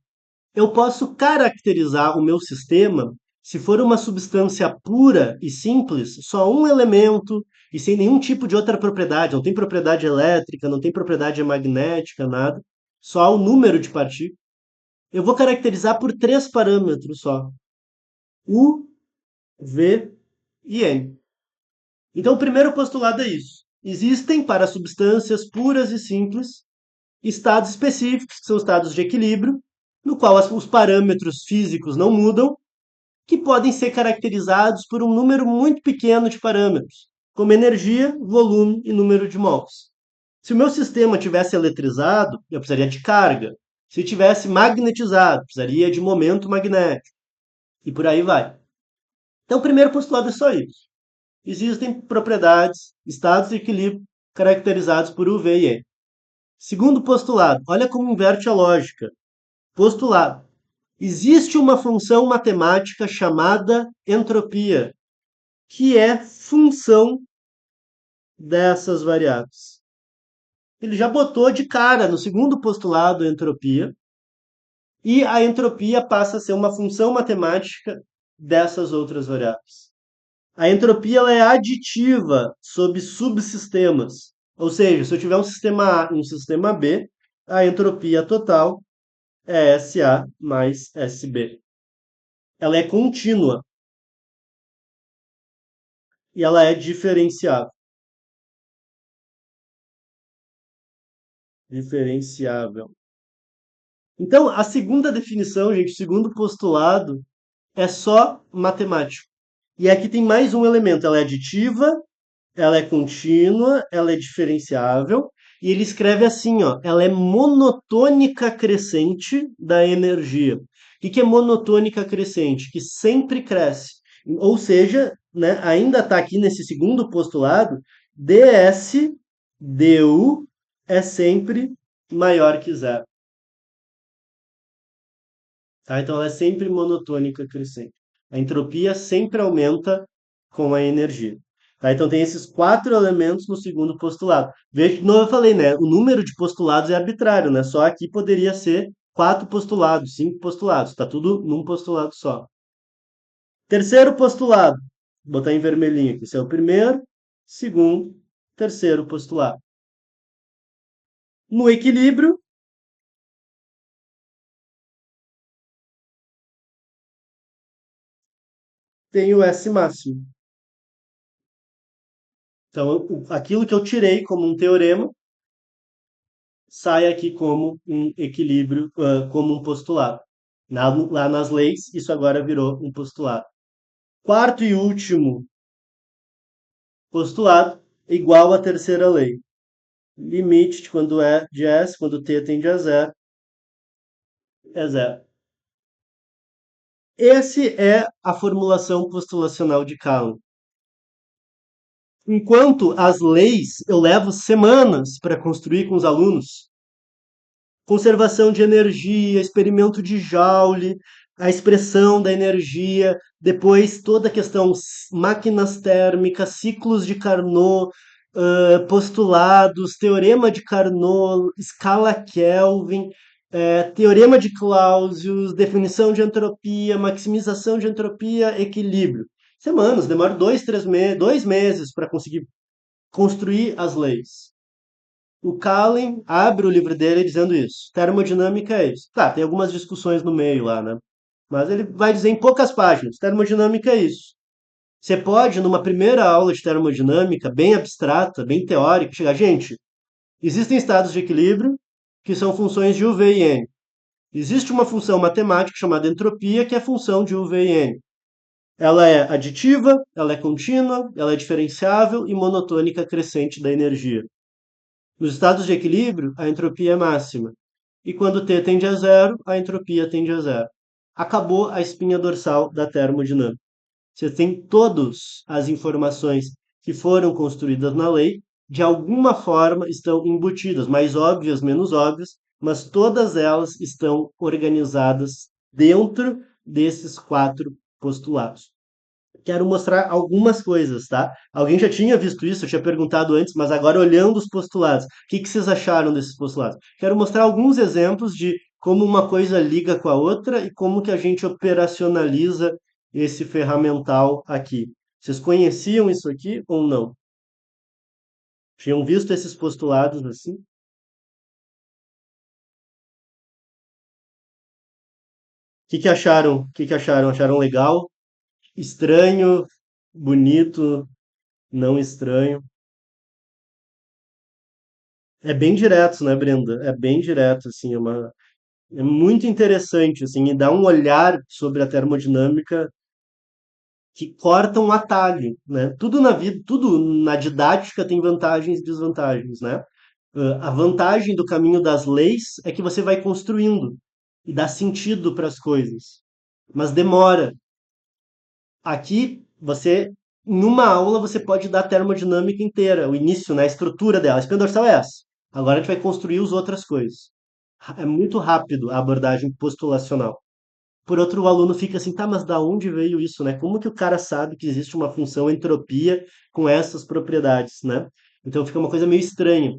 eu posso caracterizar o meu sistema, se for uma substância pura e simples, só um elemento e sem nenhum tipo de outra propriedade, não tem propriedade elétrica, não tem propriedade magnética, nada, só o número de partículas. Eu vou caracterizar por três parâmetros só: U, V e N. Então, o primeiro postulado é isso. Existem, para substâncias puras e simples, estados específicos, que são estados de equilíbrio, no qual os parâmetros físicos não mudam, que podem ser caracterizados por um número muito pequeno de parâmetros, como energia, volume e número de mols. Se o meu sistema tivesse eletrizado, eu precisaria de carga. Se tivesse magnetizado, precisaria de momento magnético. E por aí vai. Então, o primeiro postulado é só isso. Existem propriedades, estados de equilíbrio caracterizados por U, V e E. Segundo postulado, olha como inverte a lógica. Postulado: existe uma função matemática chamada entropia, que é função dessas variáveis. Ele já botou de cara no segundo postulado a entropia, e a entropia passa a ser uma função matemática dessas outras variáveis. A entropia ela é aditiva sob subsistemas. Ou seja, se eu tiver um sistema A e um sistema B, a entropia total é SA mais SB. Ela é contínua e ela é diferenciável. Diferenciável. Então, a segunda definição, gente, o segundo postulado é só matemático. E aqui tem mais um elemento. Ela é aditiva, ela é contínua, ela é diferenciável. E ele escreve assim, ó, ela é monotônica crescente da energia. O que é monotônica crescente? Que sempre cresce. Ou seja, né, ainda está aqui nesse segundo postulado, ds du é sempre maior que zero. Tá? Então ela é sempre monotônica crescente. A entropia sempre aumenta com a energia. Tá? Então tem esses quatro elementos no segundo postulado. Veja que, como eu falei, né? O número de postulados é arbitrário, né? Só aqui poderia ser quatro postulados, cinco postulados. Está tudo num postulado só. Terceiro postulado. Vou botar em vermelhinho aqui. Esse é o primeiro, segundo, terceiro postulado. No equilíbrio, tem o S máximo. Então, aquilo que eu tirei como um teorema sai aqui como um equilíbrio, como um postulado. Lá nas leis, isso agora virou um postulado. Quarto e último postulado, igual à terceira lei. Limite de quando é de S, quando t tende a zero, é zero. Esse é a formulação postulacional de Kahn. Enquanto as leis eu levo semanas para construir com os alunos, conservação de energia, experimento de Joule, a expressão da energia, depois toda a questão máquinas térmicas, ciclos de Carnot, postulados, teorema de Carnot, escala Kelvin, teorema de Clausius, definição de entropia, maximização de entropia, equilíbrio. Semanas, demora 2 meses para conseguir construir as leis. O Kallen abre o livro dele dizendo isso. Termodinâmica é isso. Tá, tem algumas discussões no meio lá, né? Mas ele vai dizer em poucas páginas. Termodinâmica é isso. Você pode, numa primeira aula de termodinâmica, bem abstrata, bem teórica, chegar, gente, existem estados de equilíbrio que são funções de U, V e N. Existe uma função matemática chamada entropia, que é função de U, V e N. Ela é aditiva, ela é contínua, ela é diferenciável e monotônica crescente da energia. Nos estados de equilíbrio, a entropia é máxima. E quando T tende a zero, a entropia tende a zero. Acabou a espinha dorsal da termodinâmica. Você tem todas as informações que foram construídas na lei, de alguma forma estão embutidas, mais óbvias, menos óbvias, mas todas elas estão organizadas dentro desses quatro postulados. Quero mostrar algumas coisas, tá? Alguém já tinha visto isso, eu tinha perguntado antes, mas agora olhando os postulados, o que que vocês acharam desses postulados? Quero mostrar alguns exemplos de como uma coisa liga com a outra e como que a gente operacionaliza esse ferramental aqui. Vocês conheciam isso aqui ou não? Tinham visto esses postulados assim? O que que acharam? O que que acharam? Acharam legal? Estranho? Bonito? Não estranho? É bem direto, né, Brenda? É bem direto, assim, é muito interessante, assim, e dá um olhar sobre a termodinâmica que corta um atalho, né? Tudo na vida, tudo na didática tem vantagens e desvantagens, né? A vantagem do caminho das leis é que você vai construindo e dá sentido para as coisas, mas demora. Aqui, em uma aula, você pode dar a termodinâmica inteira, o início, né, a estrutura dela. A espinha dorsal é essa. Agora a gente vai construir as outras coisas. É muito rápido a abordagem postulacional. Por outro, o aluno fica assim, tá, mas da onde veio isso, né? Como que o cara sabe que existe uma função entropia com essas propriedades, né? Então fica uma coisa meio estranha.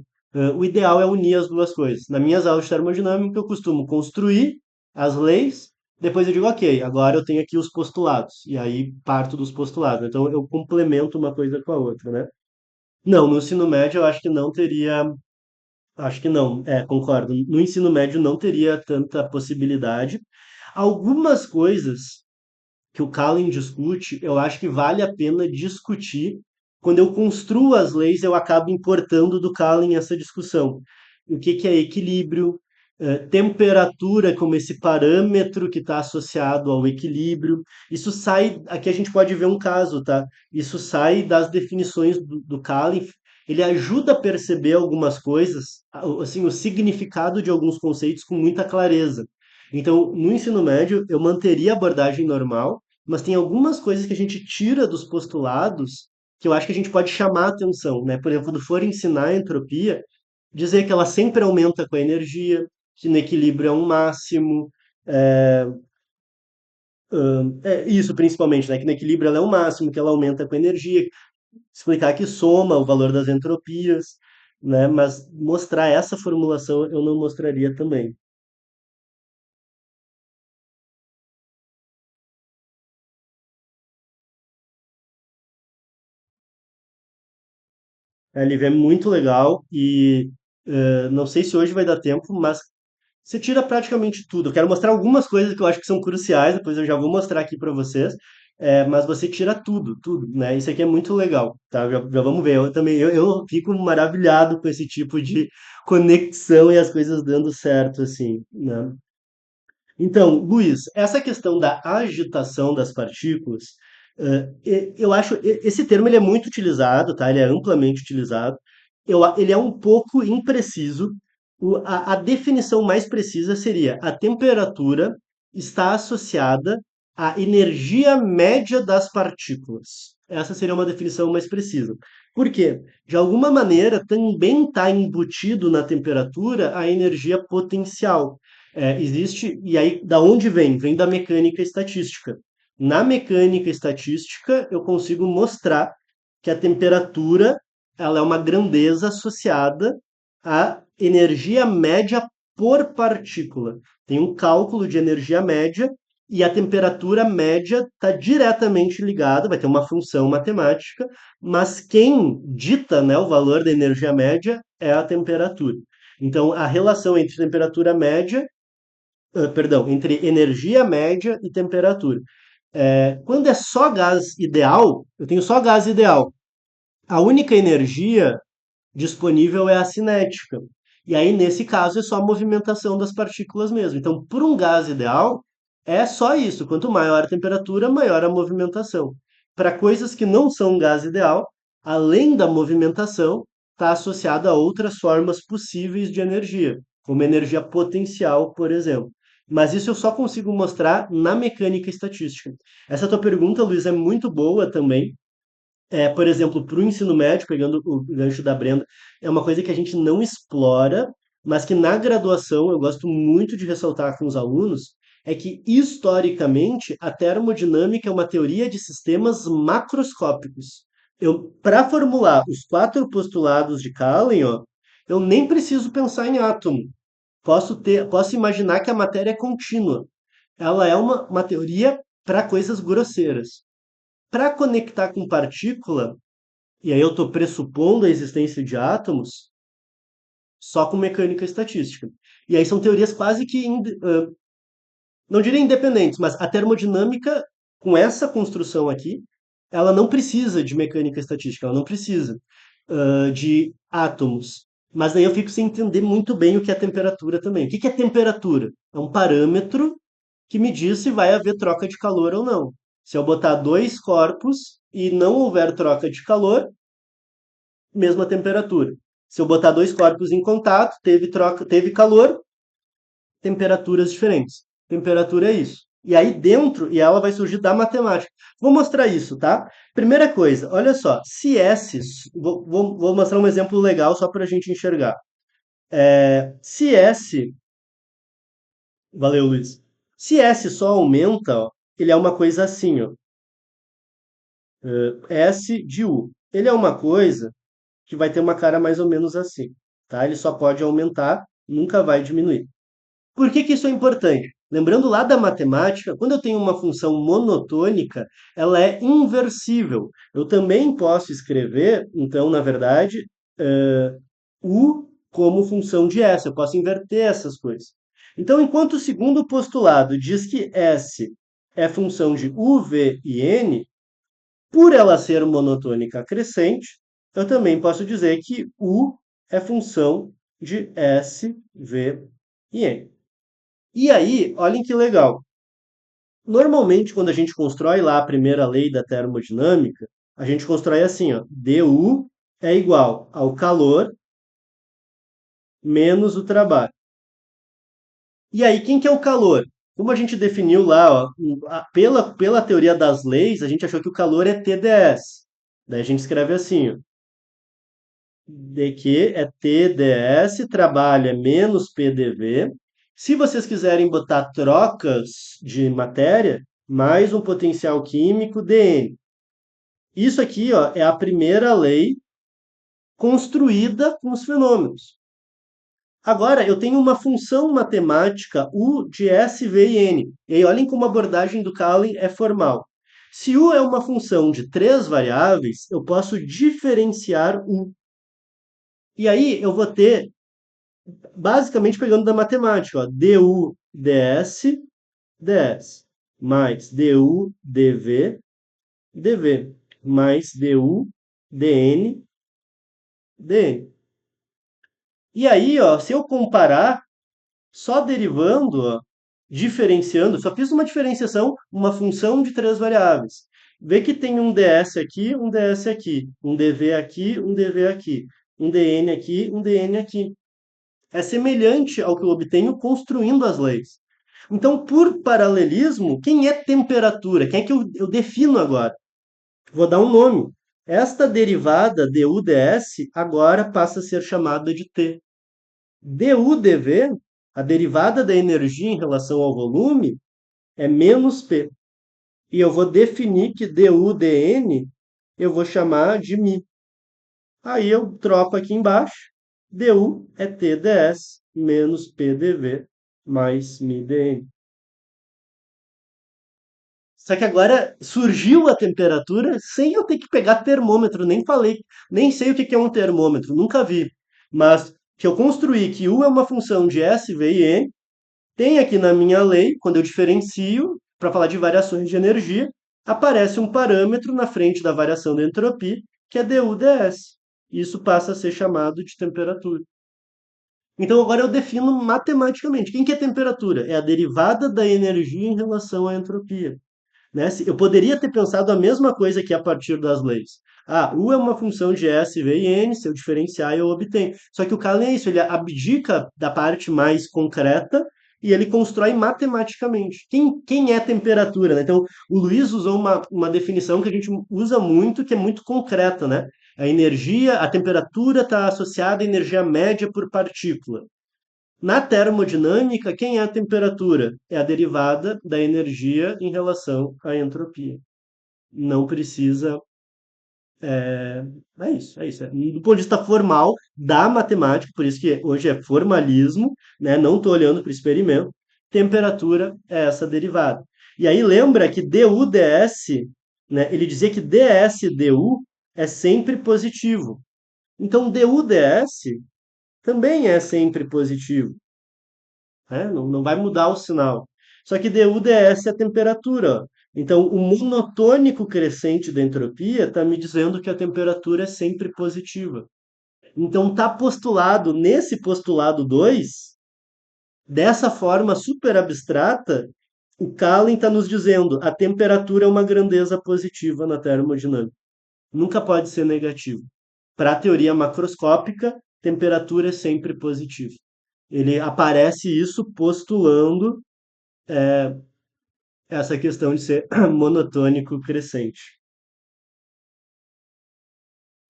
O ideal é unir as duas coisas. Nas minhas aulas de termodinâmica, eu costumo construir as leis, depois eu digo, ok, agora eu tenho aqui os postulados, e aí parto dos postulados. Então eu complemento uma coisa com a outra, né? Não, no ensino médio eu acho que não teria. Acho que não, concordo. No ensino médio não teria tanta possibilidade. Algumas coisas que o Kallen discute, eu acho que vale a pena discutir. Quando eu construo as leis, eu acabo importando do Kallen essa discussão. O que que é equilíbrio, temperatura como esse parâmetro que está associado ao equilíbrio. Isso sai, aqui a gente pode ver um caso, tá? Isso sai das definições do Kallen. Ele ajuda a perceber algumas coisas, assim, o significado de alguns conceitos com muita clareza. Então, no ensino médio, eu manteria a abordagem normal, mas tem algumas coisas que a gente tira dos postulados que eu acho que a gente pode chamar a atenção, né? Por exemplo, quando for ensinar a entropia, dizer que ela sempre aumenta com a energia, que no equilíbrio é um máximo, é, isso principalmente, né? Que no equilíbrio ela é um máximo, que ela aumenta com a energia, explicar que soma o valor das entropias, né? Mas mostrar essa formulação eu não mostraria também. A LV é muito legal e não sei se hoje vai dar tempo, mas você tira praticamente tudo. Eu quero mostrar algumas coisas que eu acho que são cruciais, depois eu já vou mostrar aqui para vocês. Mas você tira tudo, tudo, né? Isso aqui é muito legal, tá? Já vamos ver. Eu também eu fico maravilhado com esse tipo de conexão e as coisas dando certo, assim, né? Então, Luiz, essa questão da agitação das partículas, eu acho esse termo ele é muito utilizado, tá? Ele é amplamente utilizado. Ele é um pouco impreciso. A definição mais precisa seria a temperatura está associada à energia média das partículas. Essa seria uma definição mais precisa. Por quê? De alguma maneira, também está embutido na temperatura a energia potencial. Existe, e aí, da onde vem? Vem da mecânica estatística. Na mecânica estatística, eu consigo mostrar que a temperatura ela é uma grandeza associada à energia média por partícula. Tem um cálculo de energia média e a temperatura média está diretamente ligada, vai ter uma função matemática, mas quem dita, né, o valor da energia média é a temperatura. Então, a relação entre temperatura média, perdão, entre energia média e temperatura. Quando é só gás ideal, eu tenho só gás ideal. A única energia disponível é a cinética. E aí, nesse caso, é só a movimentação das partículas mesmo. Então, por um gás ideal, é só isso. Quanto maior a temperatura, maior a movimentação. Para coisas que não são gás ideal, além da movimentação, está associada a outras formas possíveis de energia, como energia potencial, por exemplo. Mas isso eu só consigo mostrar na mecânica estatística. Essa tua pergunta, Luiz, é muito boa também, por exemplo, para o ensino médio, pegando o gancho da Brenda, é uma coisa que a gente não explora, mas que na graduação eu gosto muito de ressaltar com os alunos, é que historicamente a termodinâmica é uma teoria de sistemas macroscópicos. Para formular os quatro postulados de Callen, ó, eu nem preciso pensar em átomo. Posso imaginar que a matéria é contínua. Ela é uma teoria para coisas grosseiras. Para conectar com partícula, e aí eu estou pressupondo a existência de átomos só com mecânica estatística. E aí são teorias quase que, não diria independentes, mas a termodinâmica, com essa construção aqui, ela não precisa de mecânica estatística, ela não precisa de átomos. Mas daí eu fico sem entender muito bem o que é temperatura também. O que que é temperatura? É um parâmetro que me diz se vai haver troca de calor ou não. Se eu botar dois corpos e não houver troca de calor, mesma temperatura. Se eu botar dois corpos em contato, teve calor, temperaturas diferentes. Temperatura é isso. E aí dentro, e ela vai surgir da matemática. Vou mostrar isso, tá? Primeira coisa, olha só, se S, vou mostrar um exemplo legal só para a gente enxergar. Se S, valeu Luiz, se S só aumenta, ó, ele é uma coisa assim, ó, S de U. Ele é uma coisa que vai ter uma cara mais ou menos assim, tá? Ele só pode aumentar, nunca vai diminuir. Por que que isso é importante? Lembrando lá da matemática, quando eu tenho uma função monotônica, ela é inversível. Eu também posso escrever, então, na verdade, U como função de S. Eu posso inverter essas coisas. Então, enquanto o segundo postulado diz que S é função de U, V e N, por ela ser monotônica crescente, eu também posso dizer que U é função de S, V e N. E aí, olhem que legal. Normalmente, quando a gente constrói lá a primeira lei da termodinâmica, a gente constrói assim, ó, dU é igual ao calor menos o trabalho. E aí, quem que é o calor? Como a gente definiu lá, ó, pela teoria das leis, a gente achou que o calor é TdS. Daí a gente escreve assim, ó, dq é TdS, trabalho é menos PDV. Se vocês quiserem botar trocas de matéria, mais um potencial químico dN. Isso aqui, ó, é a primeira lei construída com os fenômenos. Agora, eu tenho uma função matemática U de S, V e N. E aí, olhem como a abordagem do Callen é formal. Se U é uma função de três variáveis, eu posso diferenciar U. E aí, eu vou ter, basicamente pegando da matemática, ó, du ds, ds, mais du dv, dv, mais du dn, dn. E aí, ó, se eu comparar, só derivando, ó, diferenciando, só fiz uma diferenciação, uma função de três variáveis. Vê que tem um ds aqui, um ds aqui, um dv aqui, um dv aqui, um dn aqui, um dn aqui. É semelhante ao que eu obtenho construindo as leis. Então, por paralelismo, quem é temperatura? Quem é que eu defino agora? Vou dar um nome. Esta derivada du ds agora passa a ser chamada de T. Du dv, a derivada da energia em relação ao volume, é menos P. E eu vou definir que du dn eu vou chamar de μ. Aí eu troco aqui embaixo. Du é T ds menos P dv mais μ dn. Só que agora surgiu a temperatura sem eu ter que pegar termômetro, nem falei, nem sei o que é um termômetro, nunca vi. Mas que eu construí que U é uma função de S, V e N, tem aqui na minha lei, quando eu diferencio, para falar de variações de energia, aparece um parâmetro na frente da variação da entropia, que é du ds. Isso passa a ser chamado de temperatura. Então agora eu defino matematicamente. Quem que é temperatura? É a derivada da energia em relação à entropia. Né? Eu poderia ter pensado a mesma coisa aqui a partir das leis. Ah, U é uma função de S, V e N, se eu diferenciar eu obtenho. Só que o Kahn é isso, ele abdica da parte mais concreta e ele constrói matematicamente. Quem é temperatura? Né? Então, o Luiz usou uma definição que a gente usa muito, que é muito concreta, né? A energia, a temperatura está associada à energia média por partícula. Na termodinâmica, quem é a temperatura? É a derivada da energia em relação à entropia. Não precisa. É, é isso, é isso. Do ponto de vista formal da matemática, por isso que hoje é formalismo, né? Não estou olhando para o experimento. Temperatura é essa derivada. E aí lembra que du ds, né? Ele dizia que ds du é sempre positivo. Então du ds também é sempre positivo. Né? Não vai mudar o sinal. Só que du ds é a temperatura. Ó. Então, o monotônico crescente da entropia está me dizendo que a temperatura é sempre positiva. Então, está postulado, nesse postulado 2 dessa forma super abstrata, o Kahlen está nos dizendo a temperatura é uma grandeza positiva na termodinâmica. Nunca pode ser negativo. Para a teoria macroscópica, temperatura é sempre positiva. Ele aparece isso postulando essa questão de ser monotônico crescente.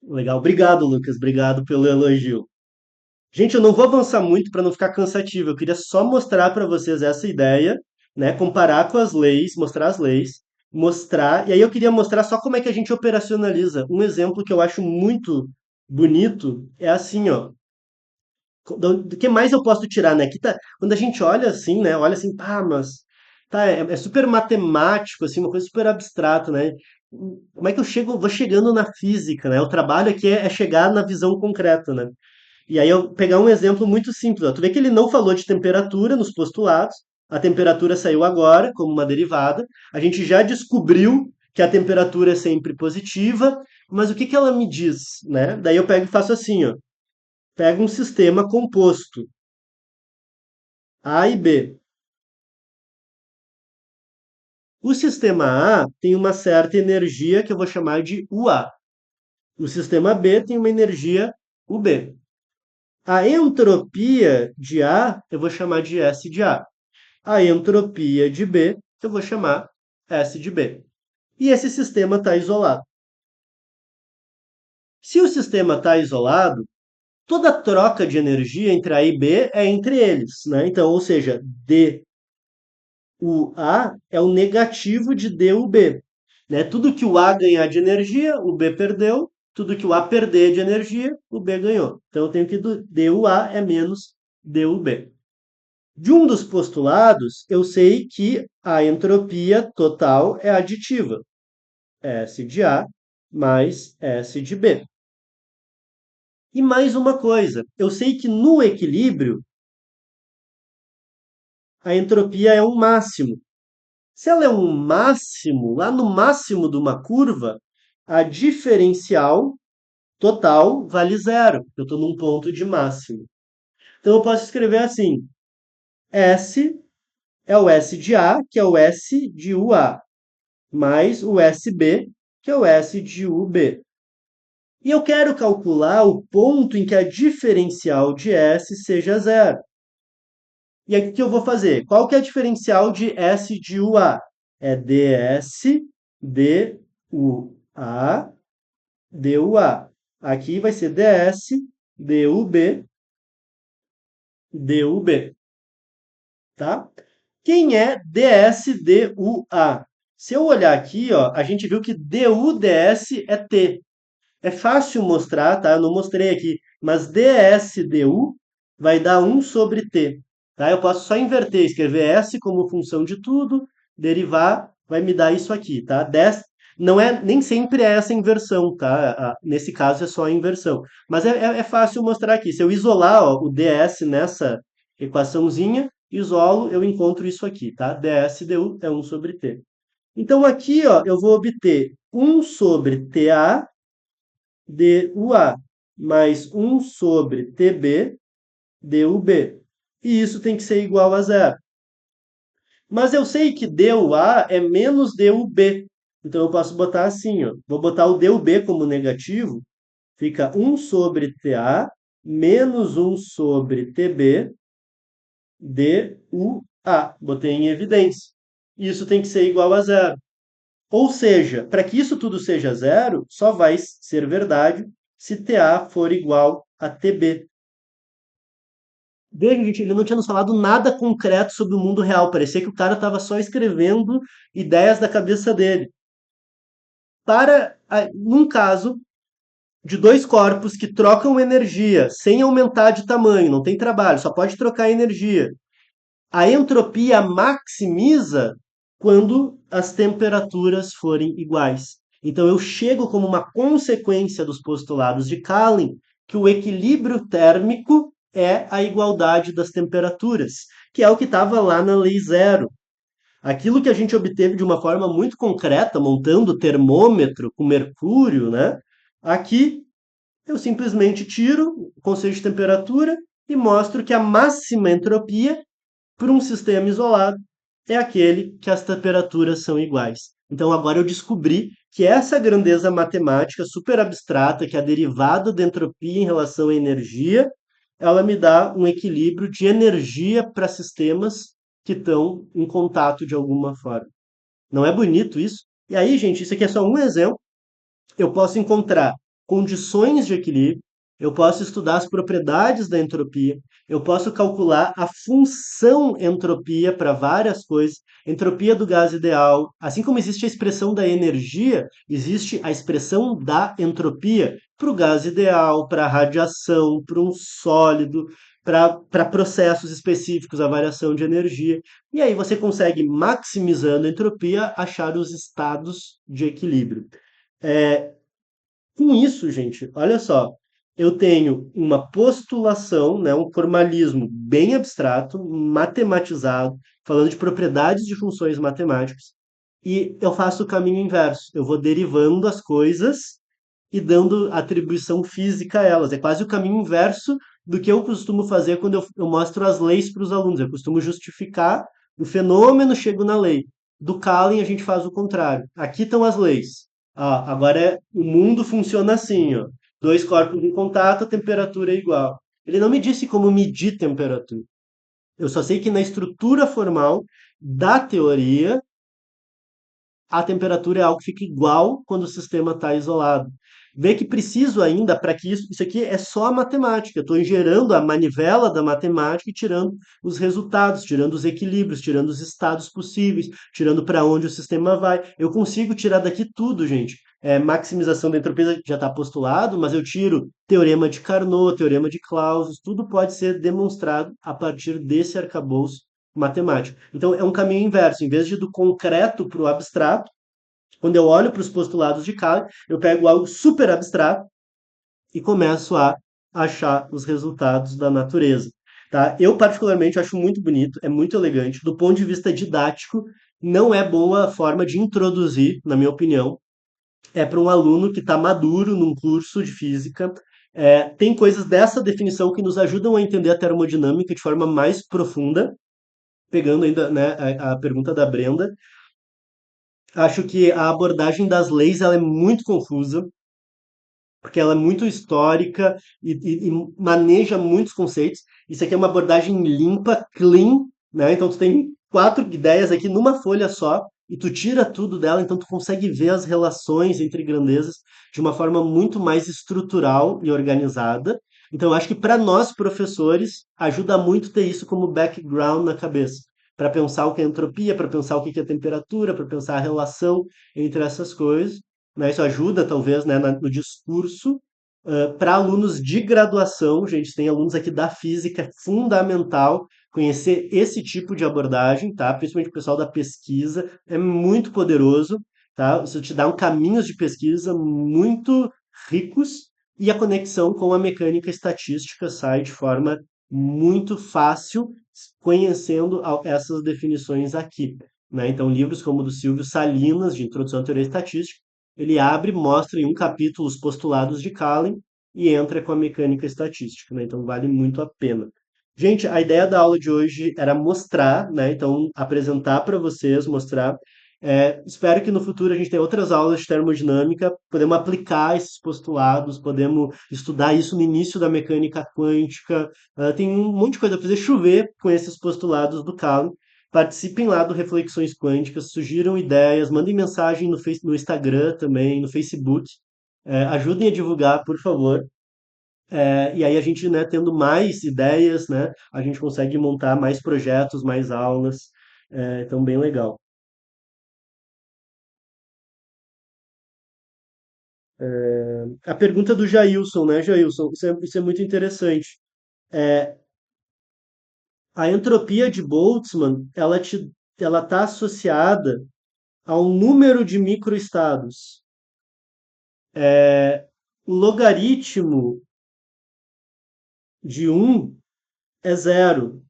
Legal. Obrigado, Lucas. Obrigado pelo elogio. Gente, eu não vou avançar muito para não ficar cansativo. Eu queria só mostrar para vocês essa ideia, né? Comparar com as leis, mostrar as leis, mostrar. E aí eu queria mostrar só como é que a gente operacionaliza. Um exemplo que eu acho muito bonito é assim, ó. Do que mais eu posso tirar, né? Que tá, quando a gente olha assim, né? Olha assim, pá, mas tá, é super matemático, assim, uma coisa super abstrata, né? Como é que eu chego, vou chegando na física, né? O trabalho aqui é chegar na visão concreta, né? E aí eu pegar um exemplo muito simples, ó. Tu vê que ele não falou de temperatura nos postulados, a temperatura saiu agora como uma derivada, a gente já descobriu que a temperatura é sempre positiva, mas o que que ela me diz, né? Daí eu pego e faço assim, ó. Pego um sistema composto, A e B. O sistema A tem uma certa energia que eu vou chamar de UA. O sistema B tem uma energia UB. A entropia de A eu vou chamar de S de A. A entropia de B eu vou chamar S de B. E esse sistema está isolado. Se o sistema está isolado, toda troca de energia entre A e B é entre eles, né? Então, ou seja, D o A é o negativo de DUB. Né? Tudo que o A ganhar de energia, o B perdeu. Tudo que o A perder de energia, o B ganhou. Então eu tenho que DUA é menos DUB. De um dos postulados, eu sei que a entropia total é aditiva. S de A mais S de B. E mais uma coisa, eu sei que no equilíbrio, a entropia é um máximo. Se ela é um máximo, lá no máximo de uma curva, a diferencial total vale zero. Eu estou num ponto de máximo. Então eu posso escrever assim: S é o S de A, que é o S de UA, mais o SB, que é o S de UB. E eu quero calcular o ponto em que a diferencial de S seja zero. E aí o que eu vou fazer? Qual que é a diferencial de S de UA? É ds dUA DUA. Aqui vai ser ds, DUB, DUB, tá? Quem é DSDUA? Se eu olhar aqui, ó, a gente viu que DUDS é T. É fácil mostrar, tá? Eu não mostrei aqui, mas DSDU vai dar um sobre T, tá? Eu posso só inverter, escrever S como função de tudo, derivar, vai me dar isso aqui, tá? Não é, nem sempre é essa inversão, tá? Nesse caso é só a inversão. Mas é fácil mostrar aqui. Se eu isolar, ó, o ds nessa equaçãozinha, isolo, eu encontro isso aqui, tá? ds du é um sobre T. Então aqui, ó, eu vou obter um sobre TA DUA mais um sobre TB DUB. E isso tem que ser igual a zero. Mas eu sei que DUA é menos DUB. Então eu posso botar assim, ó. Vou botar o DUB como negativo. Fica um sobre TA menos um sobre TB DUA. Botei em evidência. Isso tem que ser igual a zero. Ou seja, para que isso tudo seja zero, só vai ser verdade se TA for igual a TB. Veja, gente, ele não tinha nos falado nada concreto sobre o mundo real. Parecia que o cara estava só escrevendo ideias da cabeça dele. Num caso de dois corpos que trocam energia sem aumentar de tamanho, não tem trabalho, só pode trocar energia. A entropia maximiza quando as temperaturas forem iguais. Então eu chego como uma consequência dos postulados de Calin que o equilíbrio térmico é a igualdade das temperaturas, que é o que estava lá na lei zero. Aquilo que a gente obteve de uma forma muito concreta, montando termômetro com mercúrio, né? Aqui eu simplesmente tiro o conceito de temperatura e mostro que a máxima entropia para um sistema isolado é aquele que as temperaturas são iguais. Então agora eu descobri que essa grandeza matemática super abstrata, que é a derivada da entropia em relação à energia, ela me dá um equilíbrio de energia para sistemas que estão em contato de alguma forma. Não é bonito isso? E aí, gente, isso aqui é só um exemplo. Eu posso encontrar condições de equilíbrio, eu posso estudar as propriedades da entropia, eu posso calcular a função entropia para várias coisas, entropia do gás ideal, assim como existe a expressão da energia, existe a expressão da entropia para o gás ideal, para a radiação, para um sólido, para processos específicos, a variação de energia. E aí você consegue, maximizando a entropia, achar os estados de equilíbrio. É, com isso, gente, olha só, eu tenho uma postulação, né, um formalismo bem abstrato, matematizado, falando de propriedades de funções matemáticas, e eu faço o caminho inverso. Eu vou derivando as coisas e dando atribuição física a elas. É quase o caminho inverso do que eu costumo fazer quando eu mostro as leis para os alunos. Eu costumo justificar o fenômeno, chego na lei. Do Calem, a gente faz o contrário. Aqui estão as leis. O mundo funciona assim, ó. Dois corpos em contato, a temperatura é igual. Ele não me disse como medir temperatura. Eu só sei que na estrutura formal da teoria a temperatura é algo que fica igual quando o sistema está isolado. Vê que preciso ainda, para que isso aqui é só a matemática. Estou gerando a manivela da matemática e tirando os resultados, tirando os equilíbrios, tirando os estados possíveis, tirando para onde o sistema vai. Eu consigo tirar daqui tudo, gente. Maximização da entropia já está postulado, mas eu tiro teorema de Carnot, teorema de Clausius, tudo pode ser demonstrado a partir desse arcabouço matemático. Então, é um caminho inverso. Em vez de ir do concreto para o abstrato, quando eu olho para os postulados de Kant, eu pego algo super abstrato e começo a achar os resultados da natureza. Tá? Eu, particularmente, acho muito bonito, é muito elegante. Do ponto de vista didático, não é boa forma de introduzir, na minha opinião. É para um aluno que está maduro num curso de física. Tem coisas dessa definição que nos ajudam a entender a termodinâmica de forma mais profunda, pegando ainda, né, a pergunta da Brenda. Acho que a abordagem das leis ela é muito confusa, porque ela é muito histórica e maneja muitos conceitos. Isso aqui é uma abordagem limpa, clean, né? Então tu tem quatro ideias aqui numa folha só, e tu tira tudo dela, então tu consegue ver as relações entre grandezas de uma forma muito mais estrutural e organizada. Então, eu acho que para nós, professores, ajuda muito ter isso como background na cabeça, para pensar o que é entropia, para pensar o que é temperatura, para pensar a relação entre essas coisas. Né? Isso ajuda, talvez, né, no discurso. Para alunos de graduação, gente, tem alunos aqui da física, é fundamental conhecer esse tipo de abordagem, tá? Principalmente o pessoal da pesquisa, é muito poderoso, tá? Isso te dá um caminhos de pesquisa muito ricos e a conexão com a mecânica estatística sai de forma muito fácil, conhecendo essas definições aqui, né? Então, livros como o do Silvio Salinas, de Introdução à Teoria Estatística, ele abre, mostra em um capítulo os postulados de Calem e entra com a mecânica estatística, né? Então, vale muito a pena. Gente, a ideia da aula de hoje era mostrar, né? Então, apresentar para vocês, mostrar. Espero que no futuro a gente tenha outras aulas de termodinâmica, podemos aplicar esses postulados, podemos estudar isso no início da mecânica quântica. Tem um monte de coisa para fazer chover com esses postulados do Calo. Participem lá do Reflexões Quânticas, sugiram ideias, mandem mensagem no Instagram também, no Facebook. Ajudem a divulgar, por favor. E aí a gente, né, tendo mais ideias, né, a gente consegue montar mais projetos, mais aulas. Então, bem legal. A pergunta do Jailson, né, Jailson? Isso é muito interessante. É, a entropia de Boltzmann, ela está associada a um número de microestados. O logaritmo de um é zero,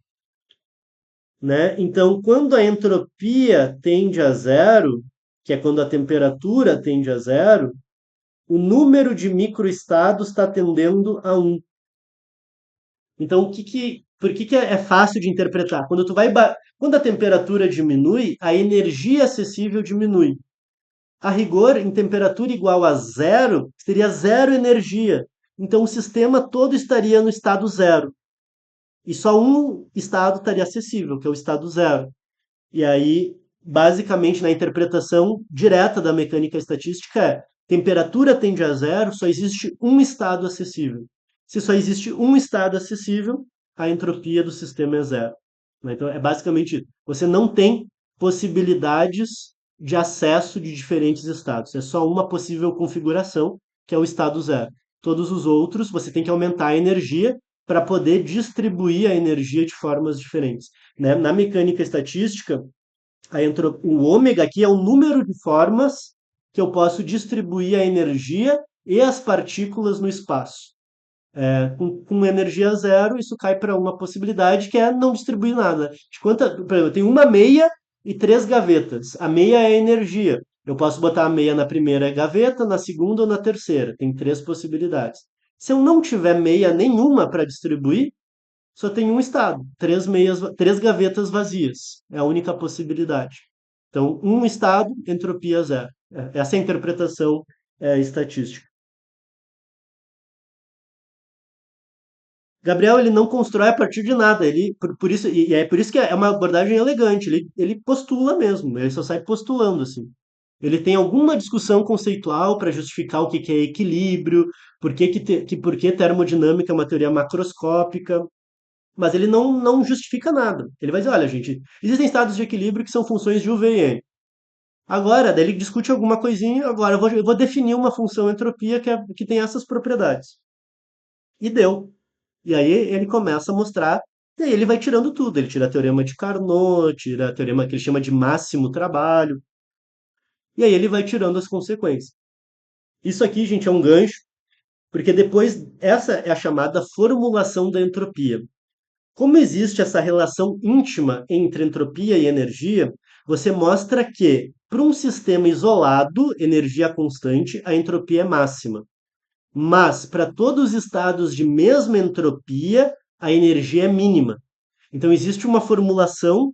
né? Então, quando a entropia tende a zero, que é quando a temperatura tende a zero, o número de microestados está tendendo a um. Então, por que é fácil de interpretar? Quando a temperatura diminui, a energia acessível diminui. A rigor, em temperatura igual a zero, seria zero energia. Então, o sistema todo estaria no estado zero. E só um estado estaria acessível, que é o estado zero. E aí, basicamente, na interpretação direta da mecânica estatística temperatura tende a zero, só existe um estado acessível. Se só existe um estado acessível, a entropia do sistema é zero. Né? Então, é basicamente isso. Você não tem possibilidades de acesso de diferentes estados. É só uma possível configuração, que é o estado zero. Todos os outros, você tem que aumentar a energia para poder distribuir a energia de formas diferentes. Né? Na mecânica estatística, o ômega aqui é o número de formas que eu posso distribuir a energia e as partículas no espaço. Com energia zero, isso cai para uma possibilidade que é não distribuir nada. Por exemplo, eu tenho uma meia e três gavetas. A meia é a energia. Eu posso botar a meia na primeira gaveta, na segunda ou na terceira. Tem três possibilidades. Se eu não tiver meia nenhuma para distribuir, só tem um estado, três gavetas vazias. É a única possibilidade. Então, um estado, entropia zero. Essa é a interpretação estatística. Gabriel, ele não constrói a partir de nada. Por isso, e é por isso que é uma abordagem elegante. Ele postula mesmo. Ele só sai postulando assim. Ele tem alguma discussão conceitual para justificar o que que é equilíbrio, por que termodinâmica é uma teoria macroscópica, mas ele não justifica nada. Ele vai dizer, olha, gente, existem estados de equilíbrio que são funções de U, V e N. Agora, daí ele discute alguma coisinha, agora eu vou definir uma função entropia que tem essas propriedades. E deu. E aí ele começa a mostrar, e aí ele vai tirando tudo. Ele tira teorema de Carnot, tira teorema que ele chama de máximo trabalho, e aí ele vai tirando as consequências. Isso aqui, gente, é um gancho, porque depois essa é a chamada formulação da entropia. Como existe essa relação íntima entre entropia e energia, você mostra que, para um sistema isolado, energia constante, a entropia é máxima. Mas, para todos os estados de mesma entropia, a energia é mínima. Então, existe uma formulação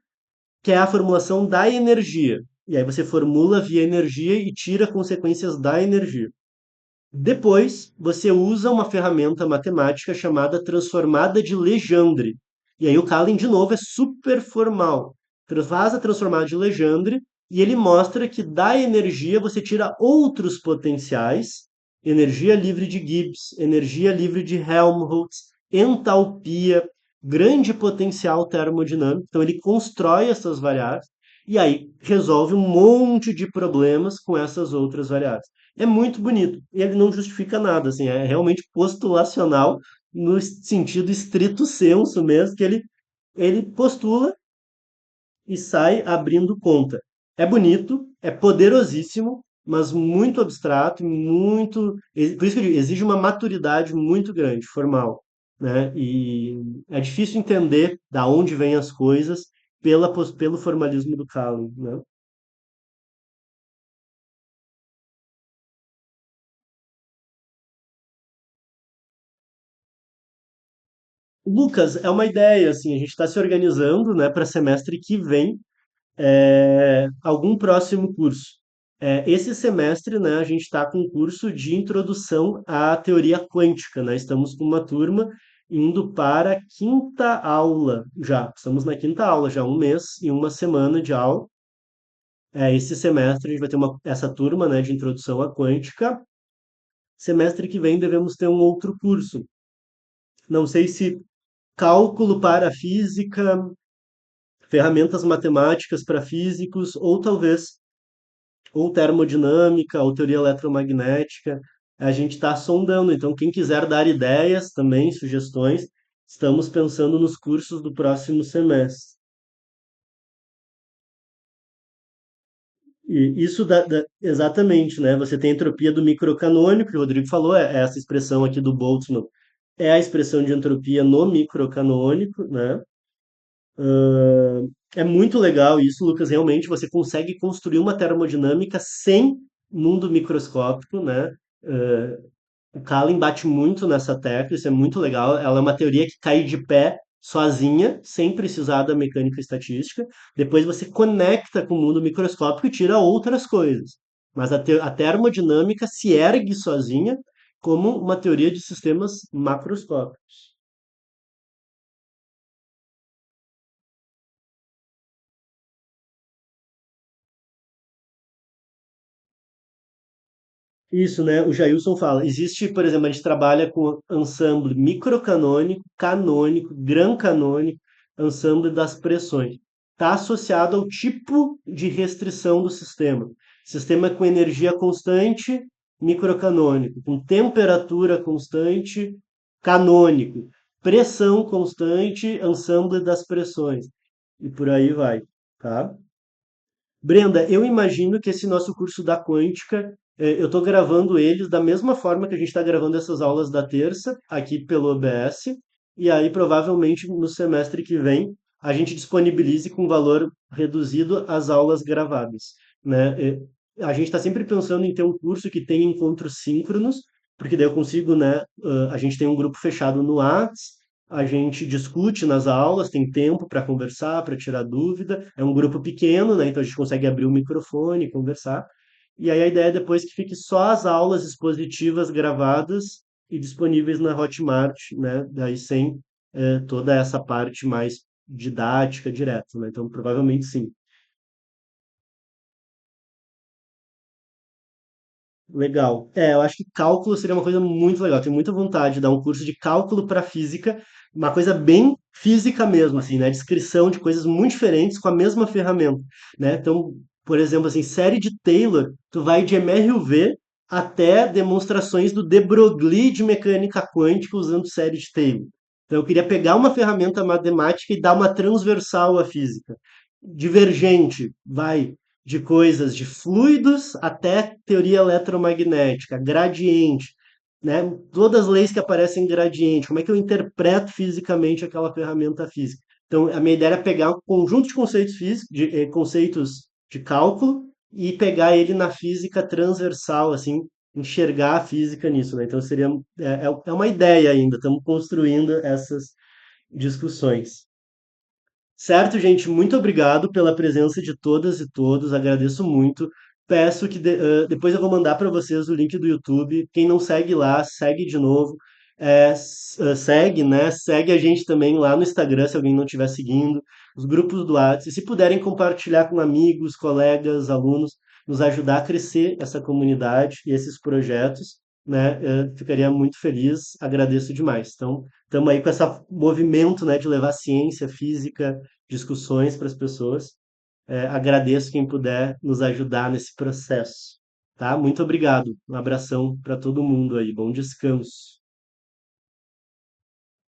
que é a formulação da energia. E aí você formula via energia e tira consequências da energia. Depois, você usa uma ferramenta matemática chamada transformada de Legendre. E aí o Kalin, de novo, é super formal. Faz a transformada de Legendre e ele mostra que da energia você tira outros potenciais, energia livre de Gibbs, energia livre de Helmholtz, entalpia, grande potencial termodinâmico. Então ele constrói essas variáveis e aí resolve um monte de problemas com essas outras variáveis. É muito bonito. E ele não justifica nada, assim, é realmente postulacional no sentido estrito sensu mesmo, que ele postula e sai abrindo conta. É bonito, é poderosíssimo, mas muito abstrato, muito. Por isso que eu digo, exige uma maturidade muito grande, formal, né? E é difícil entender da onde vêm as coisas pelo formalismo do Calvin, né? Lucas, é uma ideia, assim, a gente está se organizando, né, para semestre que vem algum próximo curso. Esse semestre, né, a gente está com um curso de introdução à teoria quântica, né? Estamos com uma turma indo para a quinta aula já. Estamos na quinta aula já, um mês e uma semana de aula. Esse semestre a gente vai ter essa turma, né, de introdução à quântica. Semestre que vem devemos ter um outro curso. Não sei se cálculo para física, ferramentas matemáticas para físicos, ou talvez ou termodinâmica, ou teoria eletromagnética. A gente está sondando. Então, quem quiser dar ideias também, sugestões, estamos pensando nos cursos do próximo semestre. E isso exatamente, né? Você tem a entropia do microcanônico, que o Rodrigo falou, é essa expressão aqui do Boltzmann, é a expressão de entropia no microcanônico, né? É muito legal isso, Lucas. Realmente você consegue construir uma termodinâmica sem mundo microscópico, né? O Kallen bate muito nessa tecla, isso é muito legal. Ela é uma teoria que cai de pé sozinha, sem precisar da mecânica estatística. Depois você conecta com o mundo microscópico e tira outras coisas. Mas a termodinâmica se ergue sozinha como uma teoria de sistemas macroscópicos. Isso, né? O Jailson fala. Existe, por exemplo, a gente trabalha com ensemble microcanônico, canônico, gran canônico, ensemble das pressões. Está associado ao tipo de restrição do sistema. Sistema com energia constante, microcanônico. Com temperatura constante, canônico. Pressão constante, ensemble das pressões. E por aí vai, tá? Brenda, eu imagino que esse nosso curso da Quântica, eu estou gravando eles da mesma forma que a gente está gravando essas aulas da terça, aqui pelo OBS, e aí provavelmente no semestre que vem a gente disponibilize com valor reduzido as aulas gravadas, né? A gente está sempre pensando em ter um curso que tenha encontros síncronos, porque daí eu consigo, né? A gente tem um grupo fechado no Whats, a gente discute nas aulas, tem tempo para conversar, para tirar dúvida. É um grupo pequeno, né? Então a gente consegue abrir o microfone, conversar. E aí a ideia é depois que fique só as aulas expositivas gravadas e disponíveis na Hotmart, né? Daí sem toda essa parte mais didática direto, né? Então provavelmente sim. Legal. Eu acho que cálculo seria uma coisa muito legal. Tenho muita vontade de dar um curso de cálculo para física, uma coisa bem física mesmo, assim, né? Descrição de coisas muito diferentes com a mesma ferramenta, né? Então, por exemplo, assim, série de Taylor, tu vai de MRUV até demonstrações do de Broglie de mecânica quântica usando série de Taylor. Então, eu queria pegar uma ferramenta matemática e dar uma transversal à física. Divergente, vai de coisas de fluidos até teoria eletromagnética, gradiente, né? Todas as leis que aparecem em gradiente, como é que eu interpreto fisicamente aquela ferramenta física? Então, a minha ideia era pegar um conjunto de conceitos físicos, conceitos de cálculo e pegar ele na física transversal, assim, enxergar a física nisso, né? Então seria é uma ideia ainda, estamos construindo essas discussões. Certo, gente, muito obrigado pela presença de todas e todos, agradeço muito. Peço que depois eu vou mandar para vocês o link do YouTube. Quem não segue lá, segue de novo. Segue, né? Segue a gente também lá no Instagram, se alguém não estiver seguindo. os grupos do WhatsApp, e se puderem compartilhar com amigos, colegas, alunos, nos ajudar a crescer essa comunidade e esses projetos, né? Ficaria muito feliz, agradeço demais. Então, estamos aí com esse movimento, né, de levar ciência, física, discussões para as pessoas. Agradeço quem puder nos ajudar nesse processo, tá? Muito obrigado. Um abração para todo mundo aí. Bom descanso.